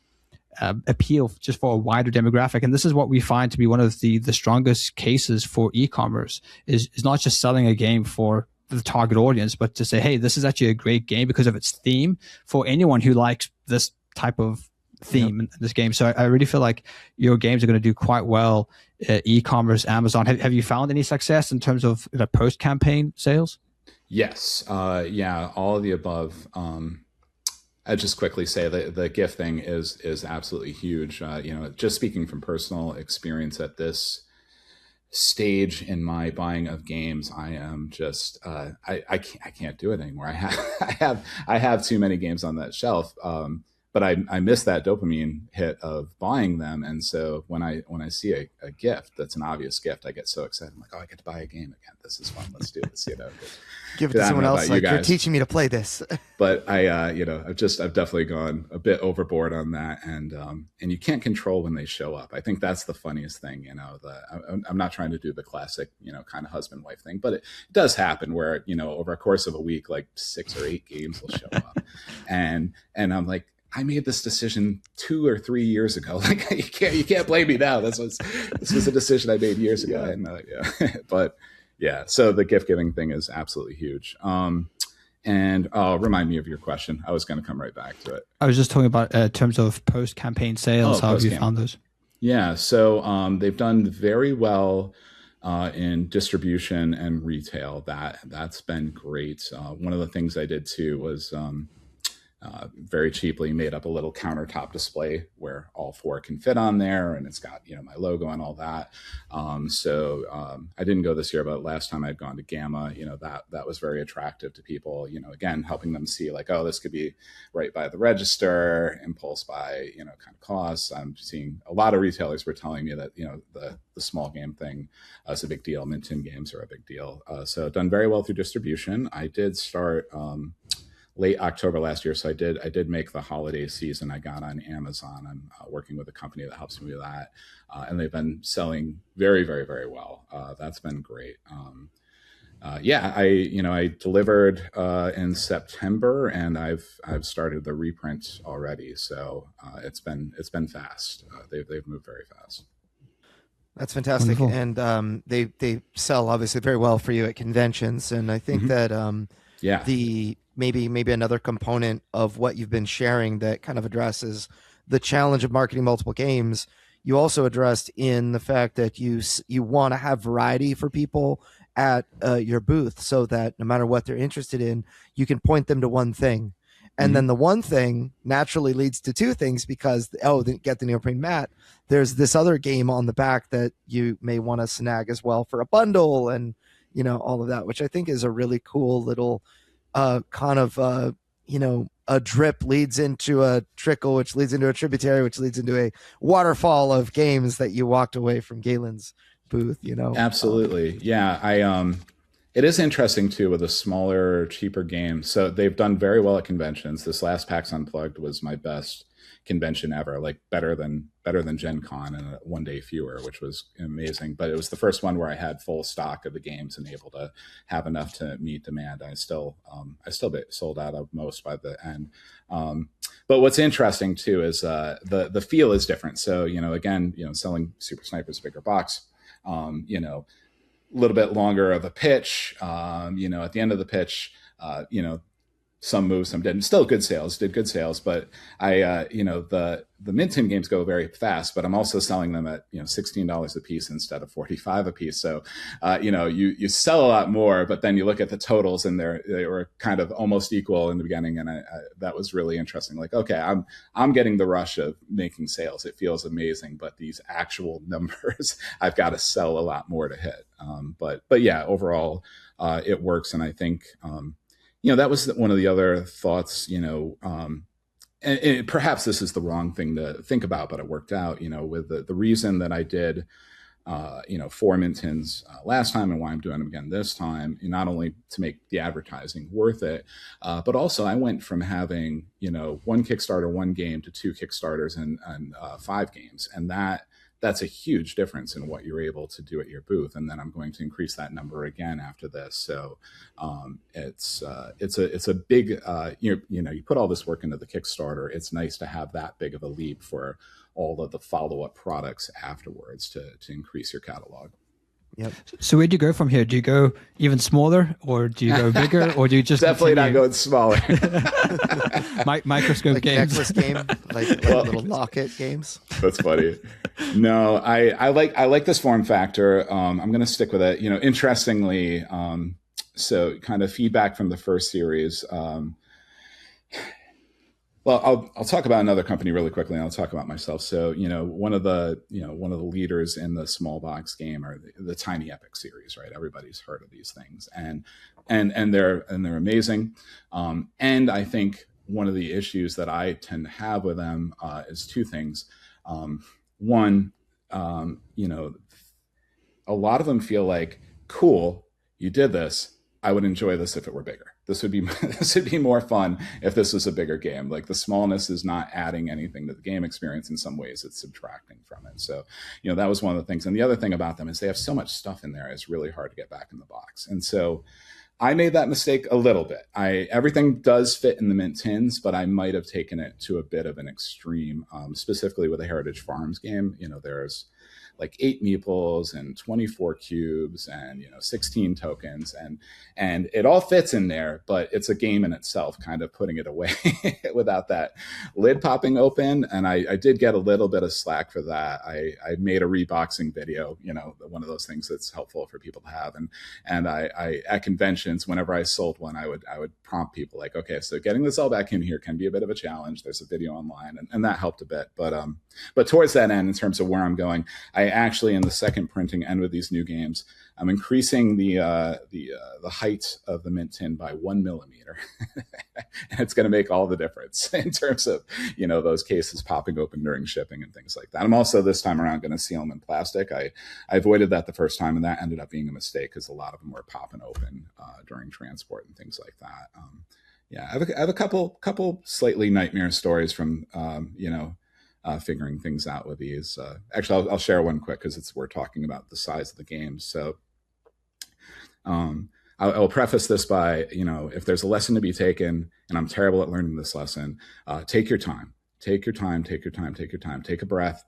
appeal just for a wider demographic, and this is what we find to be one of the strongest cases for e-commerce, is not just selling a game for the target audience, but to say, hey, this is actually a great game because of its theme for anyone who likes this type of theme in this game. So I really feel like your games are going to do quite well e-commerce, Amazon. Have you found any success in terms of post-campaign sales? Yes. All of the above. I'd just quickly say that the gift thing is absolutely huge. Just speaking from personal experience at this stage in my buying of games, I am just I can't do it anymore. I have too many games on that shelf. But I miss that dopamine hit of buying them, and so when I see a gift that's an obvious gift, I get so excited. I'm like, oh, I get to buy a game again. This is fun. Let's do this. Give it to someone else. Like, you're teaching me to play this. But I've definitely gone a bit overboard on that, and you can't control when they show up. I think that's the funniest thing. I'm not trying to do the classic kind of husband wife thing, but it does happen where over a course of a week, like 6 or 8 games will show up, and I'm like, I made this decision 2 or 3 years ago. Like, you can't blame me now. This was a decision I made years ago. And but yeah, so the gift giving thing is absolutely huge. And remind me of your question. I was going to come right back to it. I was just talking about in terms of post campaign sales. How have you found those? Yeah, so they've done very well in distribution and retail. That's been great. One of the things I did too was very cheaply made up a little countertop display where all 4 can fit on there, and it's got my logo and all that. So I didn't go this year, but last time I'd gone to Gamma, that was very attractive to people. Again, helping them see like, oh, this could be right by the register, impulse buy, kind of costs. I'm seeing a lot of retailers were telling me that the small game thing is a big deal. Mint tin games are a big deal. So done very well through distribution. I did start late October last year. So I did make the holiday season. I got on Amazon. I'm working with a company that helps me with that. And they've been selling very, very, very well. That's been great. I delivered in September, and I've started the reprint already. So it's been fast. They've moved very fast. That's fantastic. Wonderful. And they sell obviously very well for you at conventions. And I think that maybe another component of what you've been sharing that kind of addresses the challenge of marketing multiple games, you also addressed in the fact that you want to have variety for people at your booth, so that no matter what they're interested in, you can point them to one thing. And then the one thing naturally leads to two things, because, they get the neoprene mat. There's this other game on the back that you may want to snag as well for a bundle, and, all of that, which I think is a really cool little kind of, a drip leads into a trickle, which leads into a tributary, which leads into a waterfall of games that you walked away from Galen's booth, Absolutely. Yeah. It is interesting too with a smaller, cheaper game. So they've done very well at conventions. This last PAX Unplugged was my best convention ever, like better than Gen Con and one day fewer, which was amazing. But it was the first one where I had full stock of the games and able to have enough to meet demand. I still sold out of most by the end. But what's interesting too is the feel is different. So again, selling Super Snipers bigger box, a little bit longer of a pitch, at the end of the pitch, some moved, some didn't. Still did good sales, but the Mint Tin games go very fast, but I'm also selling them at, $16 a piece instead of $45 a piece. So, you sell a lot more, but then you look at the totals and they were kind of almost equal in the beginning. And that was really interesting. Like, okay, I'm getting the rush of making sales. It feels amazing, but these actual numbers, I've got to sell a lot more to hit. But yeah, overall, it works. And I think, that was one of the other thoughts, and perhaps this is the wrong thing to think about, but it worked out, with the reason that I did, 4 Mint Tins last time and why I'm doing them again this time, not only to make the advertising worth it, but also I went from having, 1 Kickstarter, 1 game to 2 Kickstarters and 5 games. And that's a huge difference in what you're able to do at your booth. And then I'm going to increase that number again after this. So it's a big, you put all this work into the Kickstarter. It's nice to have that big of a leap for all of the follow-up products afterwards to increase your catalog. Yep. So where do you go from here? Do you go even smaller, or do you go bigger, or do you just definitely not going smaller? Microscope like games, necklace game, like little locket games. That's funny. No, I like this form factor. I'm going to stick with it. Interestingly, so kind of feedback from the first series. Well, I'll talk about another company really quickly, and I'll talk about myself. So, one of the leaders in the small box game are the Tiny Epic series, right? Everybody's heard of these things, and they're amazing. And I think one of the issues that I tend to have with them is 2 things. One, a lot of them feel like, cool, you did this. I would enjoy this if it were bigger. This would be more fun if this was a bigger game. Like, the smallness is not adding anything to the game experience. In some ways, it's subtracting from it. So, that was one of the things. And the other thing about them is they have so much stuff in there. It's really hard to get back in the box. And so I made that mistake a little bit. Everything does fit in the Mint Tins, but I might have taken it to a bit of an extreme, specifically with a Heritage Farms game. There's like 8 meeples and 24 cubes and 16 tokens, and it all fits in there, but it's a game in itself, kind of putting it away without that lid popping open. And I did get a little bit of slack for that. I made a reboxing video, one of those things that's helpful for people to have. And I at conventions, whenever I sold one, I would prompt people like, okay, so getting this all back in here can be a bit of a challenge. There's a video online, and that helped a bit. But towards that end, in terms of where I'm going, I actually, in the second printing and with these new games, I'm increasing the height of the Mint Tin by 1 millimeter. And it's going to make all the difference in terms of, those cases popping open during shipping and things like that. I'm also this time around going to seal them in plastic. I avoided that the first time, and that ended up being a mistake because a lot of them were popping open during transport and things like that. I have a couple slightly nightmare stories from, figuring things out with these. Actually, I'll share one quick because we're talking about the size of the games. So I'll preface this by, if there's a lesson to be taken, and I'm terrible at learning this lesson, take your time. Take your time. Take a breath.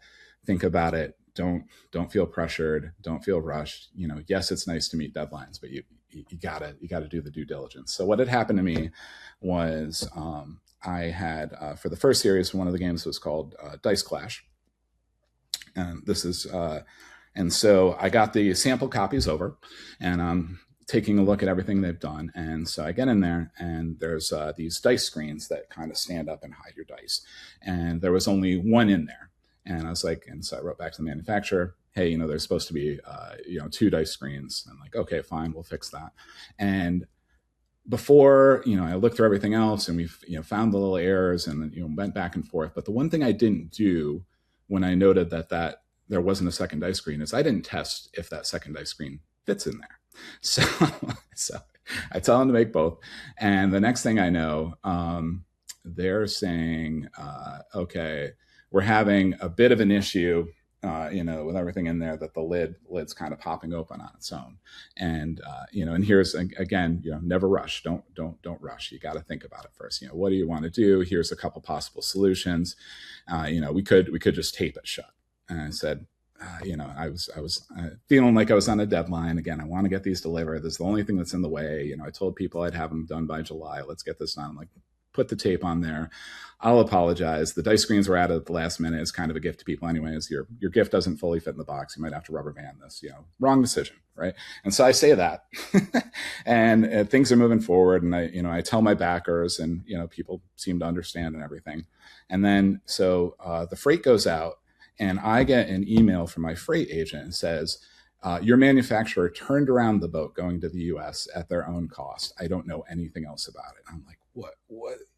Think about it. Don't feel pressured. Don't feel rushed. Yes, it's nice to meet deadlines, but you gotta do the due diligence. So what had happened to me was I had for the first series, one of the games was called Dice Clash, and this is and so I got the sample copies over, and I'm taking a look at everything they've done. And so I get in there, and there's these dice screens that kind of stand up and hide your dice, and there was only one in there. And I was like, and so I wrote back to the manufacturer, hey, you know, there's supposed to be, 2 dice screens. And I'm like, okay, fine, we'll fix that. And before, I looked through everything else, and we've, found the little errors, and, went back and forth. But the one thing I didn't do when I noted that there wasn't a second dice screen is I didn't test if that second dice screen fits in there. So I tell them to make both. And the next thing I know, they're saying, okay, we're having a bit of an issue, with everything in there, that the lid's kind of popping open on its own. And, and here's, again, never rush. Don't rush. You got to think about it first. What do you want to do? Here's a couple possible solutions. We could just tape it shut. And I said, I was feeling like I was on a deadline. Again, I want to get these delivered. This is the only thing that's in the way. I told people I'd have them done by July. Let's get this done. I'm like, put the tape on there. I'll apologize. The dice screens were added at the last minute. It's kind of a gift to people anyways. Your gift doesn't fully fit in the box. You might have to rubber band this, wrong decision. Right. And so I say that and things are moving forward. And I tell my backers, and, people seem to understand and everything. And then, so the freight goes out, and I get an email from my freight agent and says, your manufacturer turned around the boat going to the US at their own cost. I don't know anything else about it. I'm like, what,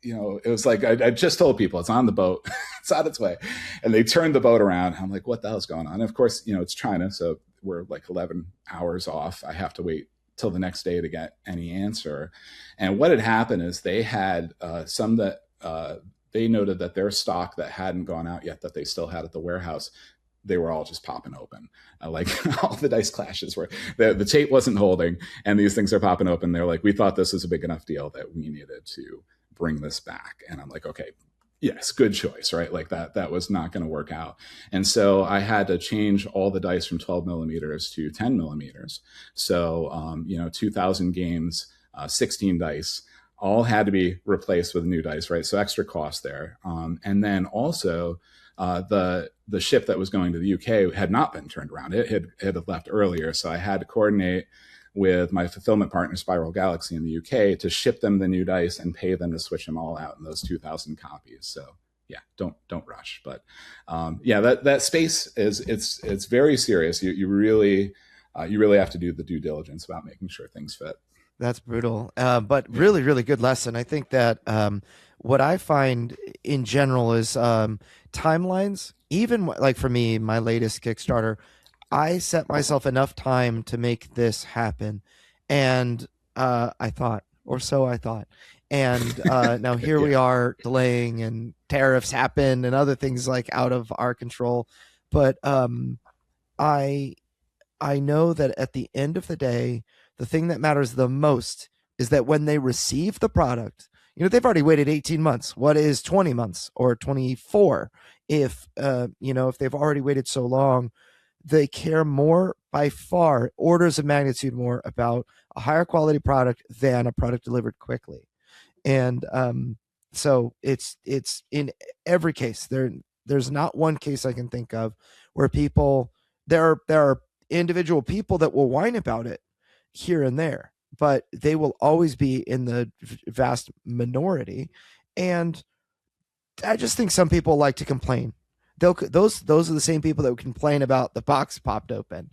it was like, I just told people it's on the boat, it's on its way. And they turned the boat around. I'm like, what the hell's going on? And of course, it's China. So we're like 11 hours off. I have to wait till the next day to get any answer. And what had happened is they had some that they noted that their stock that hadn't gone out yet, that they still had at the warehouse, they were all just popping open. Like all the dice clashes were, the tape wasn't holding, and these things are popping open. They're like, we thought this was a big enough deal that we needed to bring this back. And I'm like, okay, yes, good choice, right? Like that was not going to work out. And so I had to change all the dice from 12 millimeters to 10 millimeters. So, 2,000 games, 16 dice, all had to be replaced with new dice, right? So extra cost there. And then also the ship that was going to the UK had not been turned around. It had left earlier. So I had to coordinate with my fulfillment partner, Spiral Galaxy in the UK, to ship them the new dice and pay them to switch them all out in those 2,000 copies. So yeah, don't rush. But that space it's very serious. You really have to do the due diligence about making sure things fit. That's brutal, but really, really good lesson. I think that what I find in general is timelines. Even like for me, my latest Kickstarter, I set myself enough time to make this happen, and I thought, and now here we are delaying, and tariffs happen, and other things like out of our control. But I know that at the end of the day, the thing that matters the most is that when they receive the product, they've already waited 18 months. What is 20 months or 24? If they've already waited so long, they care more, by far, orders of magnitude more, about a higher quality product than a product delivered quickly. And so it's in every case. There's not one case I can think of where there are individual people that will whine about it here and there, but they will always be in the vast minority. And I just think some people like to complain. Those are the same people that would complain about the box popped open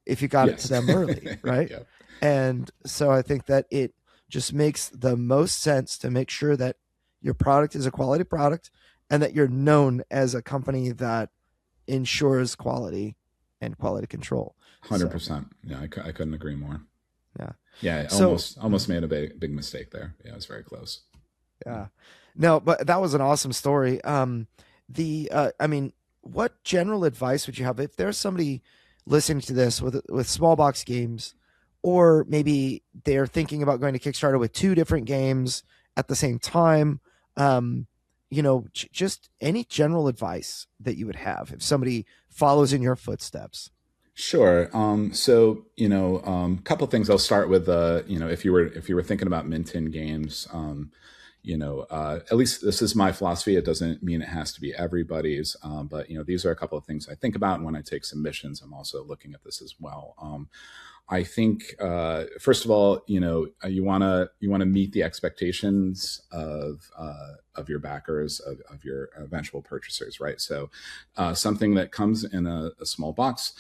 if you got it to them early, right? Yep. And so I think that it just makes the most sense to make sure that your product is a quality product, and that you're known as a company that ensures quality and quality control. 100%. So, yeah, I couldn't agree more. Yeah. Almost made a big mistake there. Yeah, it was very close. Yeah. No, but that was an awesome story. What general advice would you have if there's somebody listening to this with small box games, or maybe they're thinking about going to Kickstarter with 2 different games at the same time? Just any general advice that you would have if somebody follows in your footsteps. Sure. Couple things. I'll start with, if you were thinking about minting games, at least this is my philosophy. It doesn't mean it has to be everybody's, but these are a couple of things I think about. And when I take submissions, I'm also looking at this as well. I think first of all, you want to meet the expectations of your backers, of your eventual purchasers, right? So something that comes in a small box,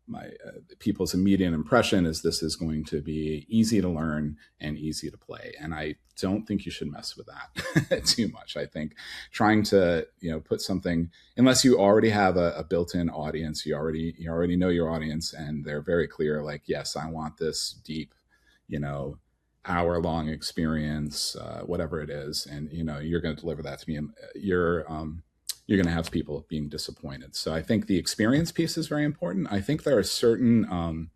my people's immediate impression is this is going to be easy to learn and easy to play, and I don't think you should mess with that too much. I think trying to put something, unless you already have a built-in audience, you already know your audience, and they're very clear, like, yes, I want this deep, hour-long experience, whatever it is, and you're going to deliver that to me, and you're going to have people being disappointed. So I think the experience piece is very important. I think there are certain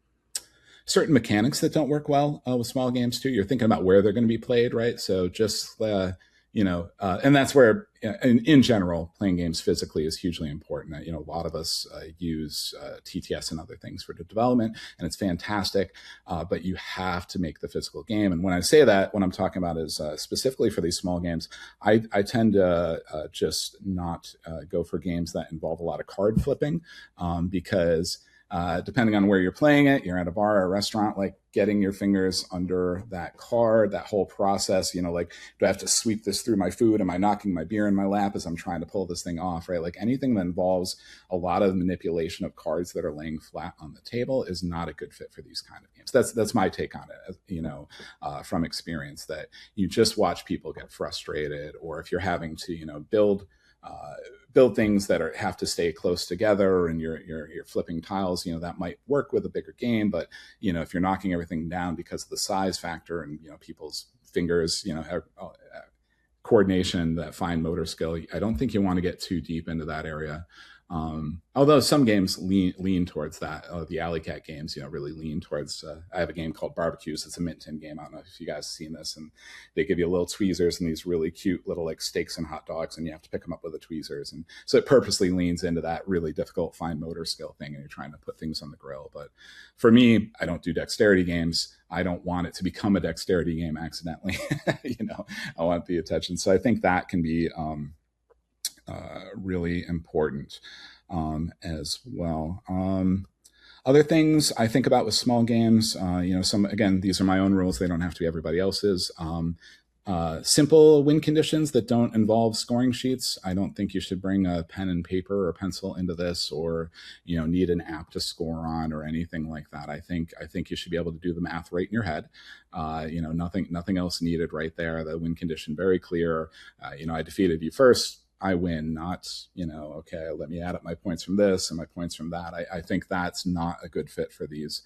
mechanics that don't work well with small games too. You're thinking about where they're going to be played, right? So just and that's where, in general, playing games physically is hugely important. A lot of us use TTS and other things for the development, and it's fantastic. But you have to make the physical game. And when I say that, what I'm talking about is specifically for these small games, I tend to just not go for games that involve a lot of card flipping, because depending on where you're playing it, you're at a bar or a restaurant, like getting your fingers under that card, that whole process, like, do I have to sweep this through my food? Am I knocking my beer in my lap as I'm trying to pull this thing off, right? Like anything that involves a lot of manipulation of cards that are laying flat on the table is not a good fit for these kind of games. That's my take on it, from experience, that you just watch people get frustrated, or if you're having to, build things that have to stay close together, and you're flipping tiles, that might work with a bigger game. But if you're knocking everything down because of the size factor and people's fingers, coordination, that fine motor skill, I don't think you want to get too deep into that area. Although some games lean towards that. The Alley Cat games, really lean towards. I have a game called Barbecues. It's a Mint Tin game. I don't know if you guys have seen this, and they give you little tweezers and these really cute little like steaks and hot dogs, and you have to pick them up with the tweezers. And so it purposely leans into that really difficult fine motor skill thing, and you're trying to put things on the grill. But for me, I don't do dexterity games. I don't want it to become a dexterity game accidentally. I want the attention. So I think that can be really important as well. Other things I think about with small games, again, these are my own rules. They don't have to be everybody else's. Simple win conditions that don't involve scoring sheets. I don't think you should bring a pen and paper or pencil into this, or need an app to score on or anything like that. I think you should be able to do the math right in your head. Nothing else needed right there. The win condition very clear. I defeated you first, I win, not, okay, let me add up my points from this and my points from that. I think that's not a good fit for these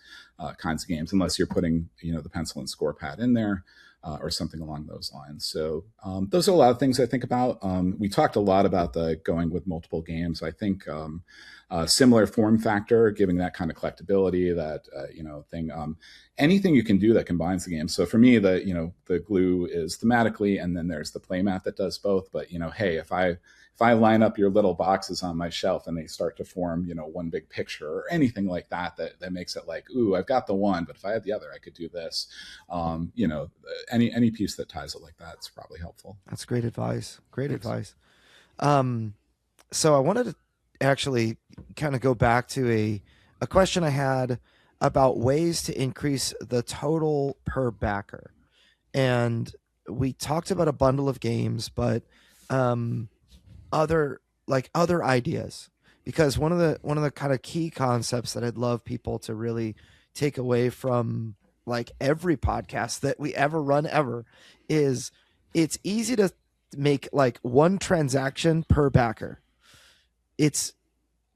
kinds of games, unless you're putting, the pencil and score pad in there or something along those lines. So those are a lot of things I think about. We talked a lot about the going with multiple games. I think similar form factor, giving that kind of collectability, that, thing, anything you can do that combines the game. So for me, the glue is thematically, and then there's the playmat that does both. But, hey, if I line up your little boxes on my shelf and they start to form, one big picture or anything like that makes it like, ooh, I've got the one, but if I had the other, I could do this. Any piece that ties it like that is probably helpful. That's great advice. Great advice. So I wanted to actually kind of go back to a question I had about ways to increase the total per backer. And we talked about a bundle of games, but other ideas, because one of the kind of key concepts that I'd love people to really take away from like every podcast that we ever run ever is it's easy to make like one transaction per backer. It's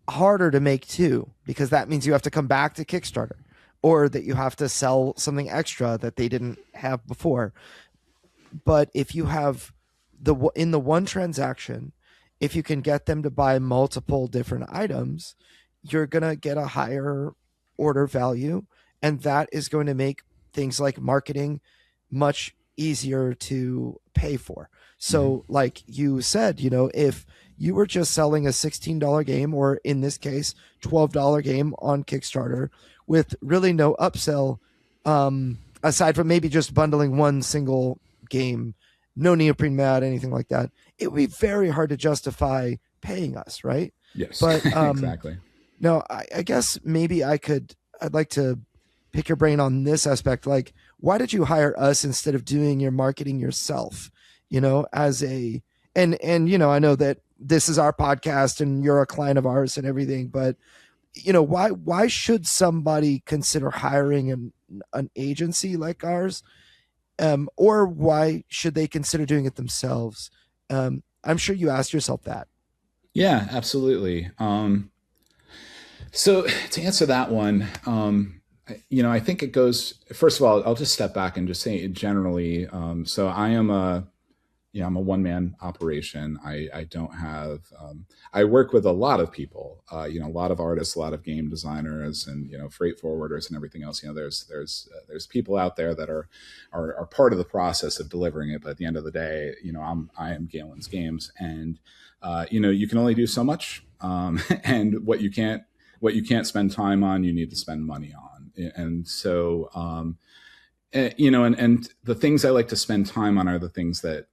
harder to make two, because that means you have to come back to Kickstarter, or that you have to sell something extra that they didn't have before. But if you have in the one transaction, if you can get them to buy multiple different items, you're going to get a higher order value. And that is going to make things like marketing much easier to pay for. So like you said, if you were just selling a $16 game, or in this case, $12 game on Kickstarter with really no upsell, aside from maybe just bundling one single game, no neoprene mat, anything like that, it would be very hard to justify paying us, right? Yes, But exactly. no, I guess maybe I'd like to pick your brain on this aspect. Like, why did you hire us instead of doing your marketing yourself? You know, as a, and you know, I know that this is our podcast and you're a client of ours and everything, but you know, why should somebody consider hiring an agency like ours? Or why should they consider doing it themselves? I'm sure you asked yourself that. Yeah, absolutely. So to answer that one, you know, I think it goes, first of all, I'll just step back and just say generally, so I'm a one-man operation. I don't have, I work with a lot of people, you know, a lot of artists, a lot of game designers and, you know, freight forwarders and everything else. You know, there's people out there that are part of the process of delivering it. But at the end of the day, you know, I am Galen's Games, and, you know, you can only do so much. And what you can't spend time on, you need to spend money on. And so, you know, and the things I like to spend time on are the things that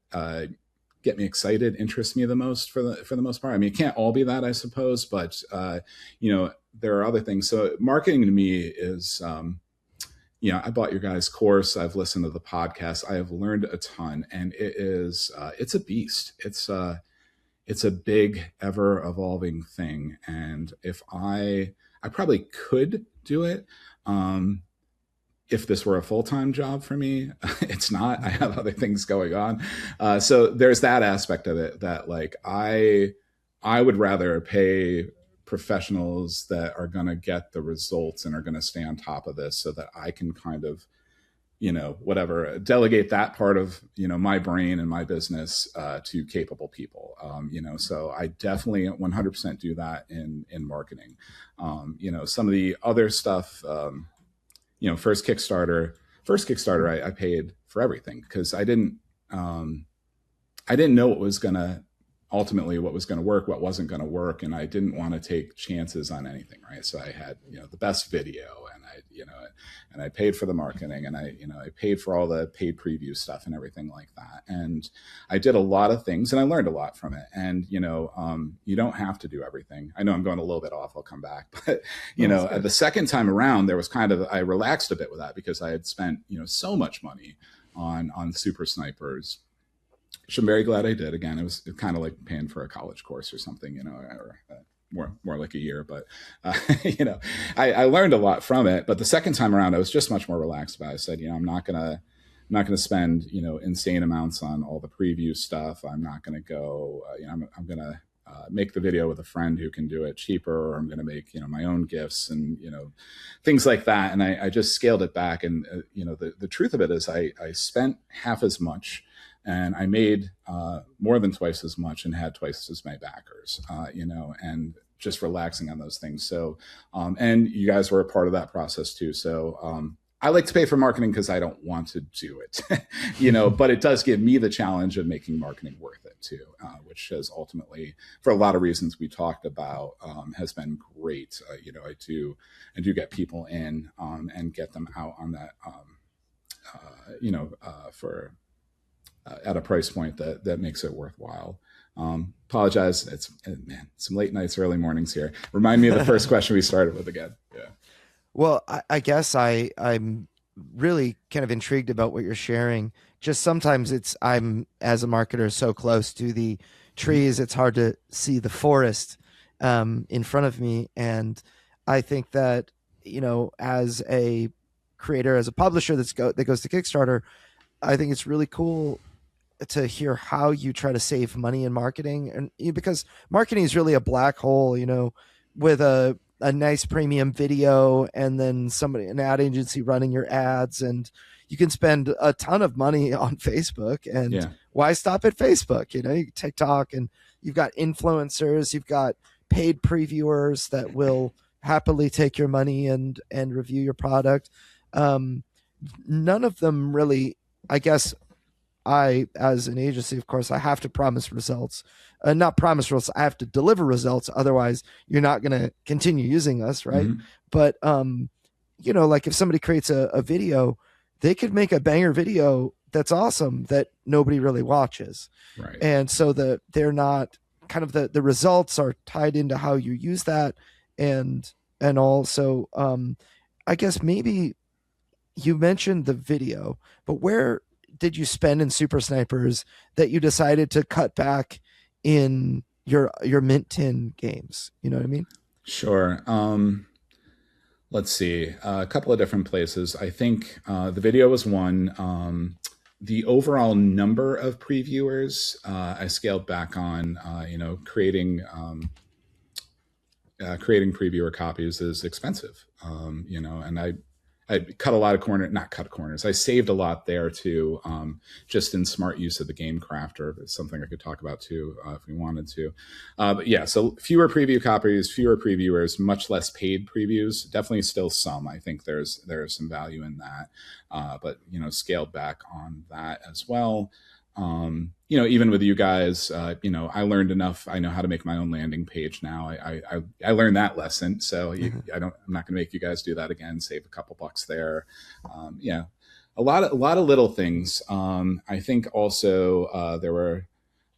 get me excited, interest me the most for the most part. I mean, it can't all be that, I suppose, but you know, there are other things. So marketing to me is, you know, I bought your guys' course. I've listened to the podcast. I have learned a ton, and it's a beast. It's a big, ever evolving thing. And if I probably could do it. If this were a full-time job for me, it's not. I have other things going on. So there's that aspect of it that, like, I would rather pay professionals that are going to get the results and are going to stay on top of this so that I can kind of, you know, whatever, delegate that part of, you know, my brain and my business to capable people. You know, so I definitely 100% do that in marketing. You know, some of the other stuff, you know, first Kickstarter, I paid for everything because I didn't know what was going to work, what wasn't going to work. And I didn't want to take chances on anything. Right. So I had, you know, the best video, and I paid for the marketing, and I paid for all the paid preview stuff and everything like that. And I did a lot of things, and I learned a lot from it. And, you know, you don't have to do everything. I know I'm going a little bit off. I'll come back, but you know, the second time around, there was I relaxed a bit with that because I had spent, you know, so much money on super snipers, which I'm very glad I did. Again, it was kind of like paying for a college course or something, you know, or more like a year. But, you know, I learned a lot from it. But the second time around, I was just much more relaxed about it. I said, you know, I'm not going to spend, you know, insane amounts on all the preview stuff. I'm not going to go, you know, I'm going to make the video with a friend who can do it cheaper, or I'm going to make, you know, my own gifts and, you know, things like that. And I just scaled it back. And, you know, the truth of it is I spent half as much, and I made more than twice as much and had twice as many backers, you know, and just relaxing on those things. So, and you guys were a part of that process too. So I like to pay for marketing because I don't want to do it, you know, but it does give me the challenge of making marketing worth it too, which has ultimately, for a lot of reasons we talked about, has been great. You know, I do get people in and get them out on that, you know, for at a price point that makes it worthwhile. Apologize. It's some late nights, early mornings here. Remind me of the first question we started with again. Yeah. Well, I guess I'm really kind of intrigued about what you're sharing. Just sometimes I'm, as a marketer, so close to the trees, it's hard to see the forest in front of me. And I think that, you know, as a creator, as a publisher that goes to Kickstarter, I think it's really cool to hear how you try to save money in marketing, and because marketing is really a black hole, you know, with a nice premium video and then an ad agency running your ads, and you can spend a ton of money on Facebook, and why stop at Facebook? You know, TikTok, and you've got influencers, you've got paid previewers that will happily take your money and review your product. None of them really, I guess, as an agency, of course, I have to promise results, not promise results. I have to deliver results. Otherwise you're not going to continue using us. Right. Mm-hmm. But, you know, like if somebody creates a video, they could make a banger video that's awesome that nobody really watches. Right. And so they're not kind of the results are tied into how you use that. And also, I guess maybe you mentioned the video, but where did you spend in Super Snipers that you decided to cut back in your Mint Tin games? You know what I mean? Sure. Let's see. A couple of different places. I think the video was one. The overall number of previewers, I scaled back on. Creating previewer copies is expensive. And I cut a lot of corners. I saved a lot there too, just in smart use of the game crafter. It's something I could talk about too, if we wanted to. But yeah, so fewer preview copies, fewer previewers, much less paid previews. Definitely still some. I think there's some value in that, but scaled back on that as well. Even with you guys, I learned enough. I know how to make my own landing page now. I learned that lesson. So I'm not going to make you guys do that again. Save a couple bucks there. A lot of little things. I think also there were,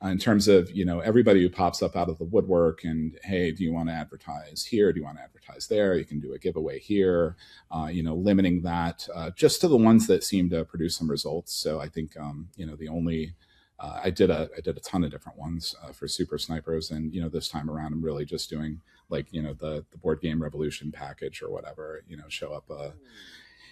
in terms of everybody who pops up out of the woodwork and, hey, do you want to advertise here? Do you want to advertise there? You can do a giveaway here. Limiting that just to the ones that seem to produce some results. So I think the only I did a ton of different ones for Super Snipers, and this time around I'm really just doing like the Board Game Revolution package or whatever. Show up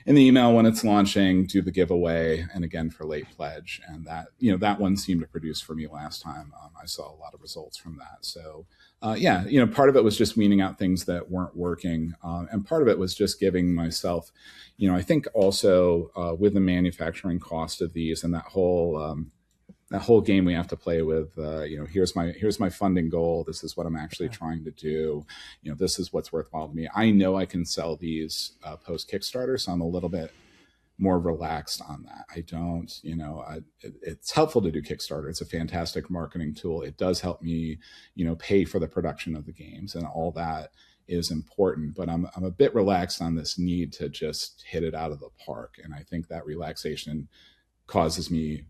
in the email when it's launching, do the giveaway, and again for late pledge. And that that one seemed to produce for me last time. I saw a lot of results from that. So part of it was just weaning out things that weren't working, and part of it was just giving myself, I think also with the manufacturing cost of these and that whole game we have to play with, here's my funding goal. This is what I'm actually trying to do. This is what's worthwhile to me. I know I can sell these post Kickstarter, so I'm a little bit more relaxed on that. I don't, it's helpful to do Kickstarter. It's a fantastic marketing tool. It does help me, pay for the production of the games, and all that is important. But I'm a bit relaxed on this need to just hit it out of the park. And I think that relaxation causes me,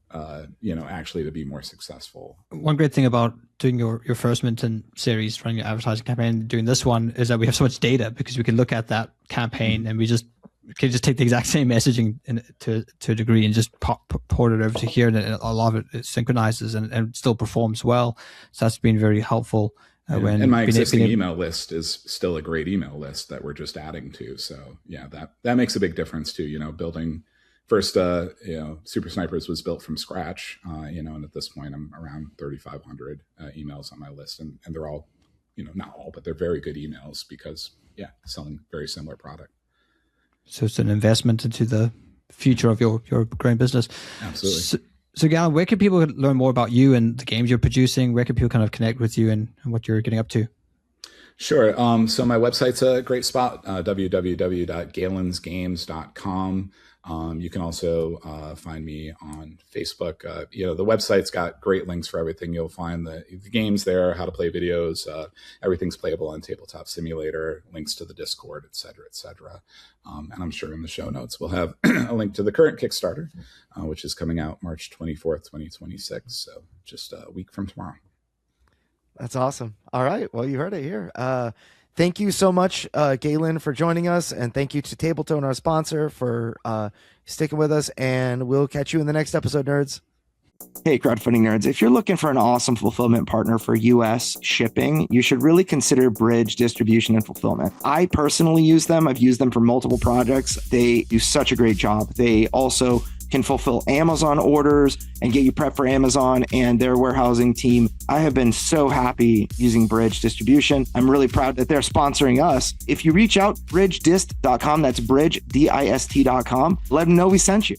actually to be more successsul. One great thing about doing your first Mint Tin series, running your advertising campaign, doing this one, is that we have so much data because we can look at that campaign and we can just take the exact same messaging to a degree and just port it over to here, and a lot of it synchronizes and still performs well. So that's been very helpful. And my existing email list is still a great email list that we're just adding to. So yeah, that makes a big difference too. Building. First, Super Snipers was built from scratch, and at this point I'm around 3,500 emails on my list, and they're all, not all, but they're very good emails because, selling very similar product. So it's an investment into the future of your growing business. Absolutely. So Galen, where can people learn more about you and the games you're producing? Where can people kind of connect with you and what you're getting up to? Sure. So my website's a great spot, www.galensgames.com. You can also find me on Facebook. The website's got great links for everything. You'll find the games there, how to play videos. Everything's playable on Tabletop Simulator, links to the Discord, et cetera, et cetera. And I'm sure in the show notes we'll have a link to the current Kickstarter, which is coming out March 24th, 2026. So just a week from tomorrow. That's awesome. All right. Well, you heard it here. Thank you so much, Galen, for joining us. And thank you to Tabletone, our sponsor, for sticking with us. And we'll catch you in the next episode, nerds. Hey, Crowdfunding Nerds. If you're looking for an awesome fulfillment partner for U.S. shipping, you should really consider Bridge Distribution and Fulfillment. I personally use them. I've used them for multiple projects. They do such a great job. They also can fulfill Amazon orders and get you prepped for Amazon and their warehousing team. I have been so happy using Bridge Distribution. I'm really proud that they're sponsoring us. If you reach out, bridgedist.com, that's bridge, DIST.com, let them know we sent you.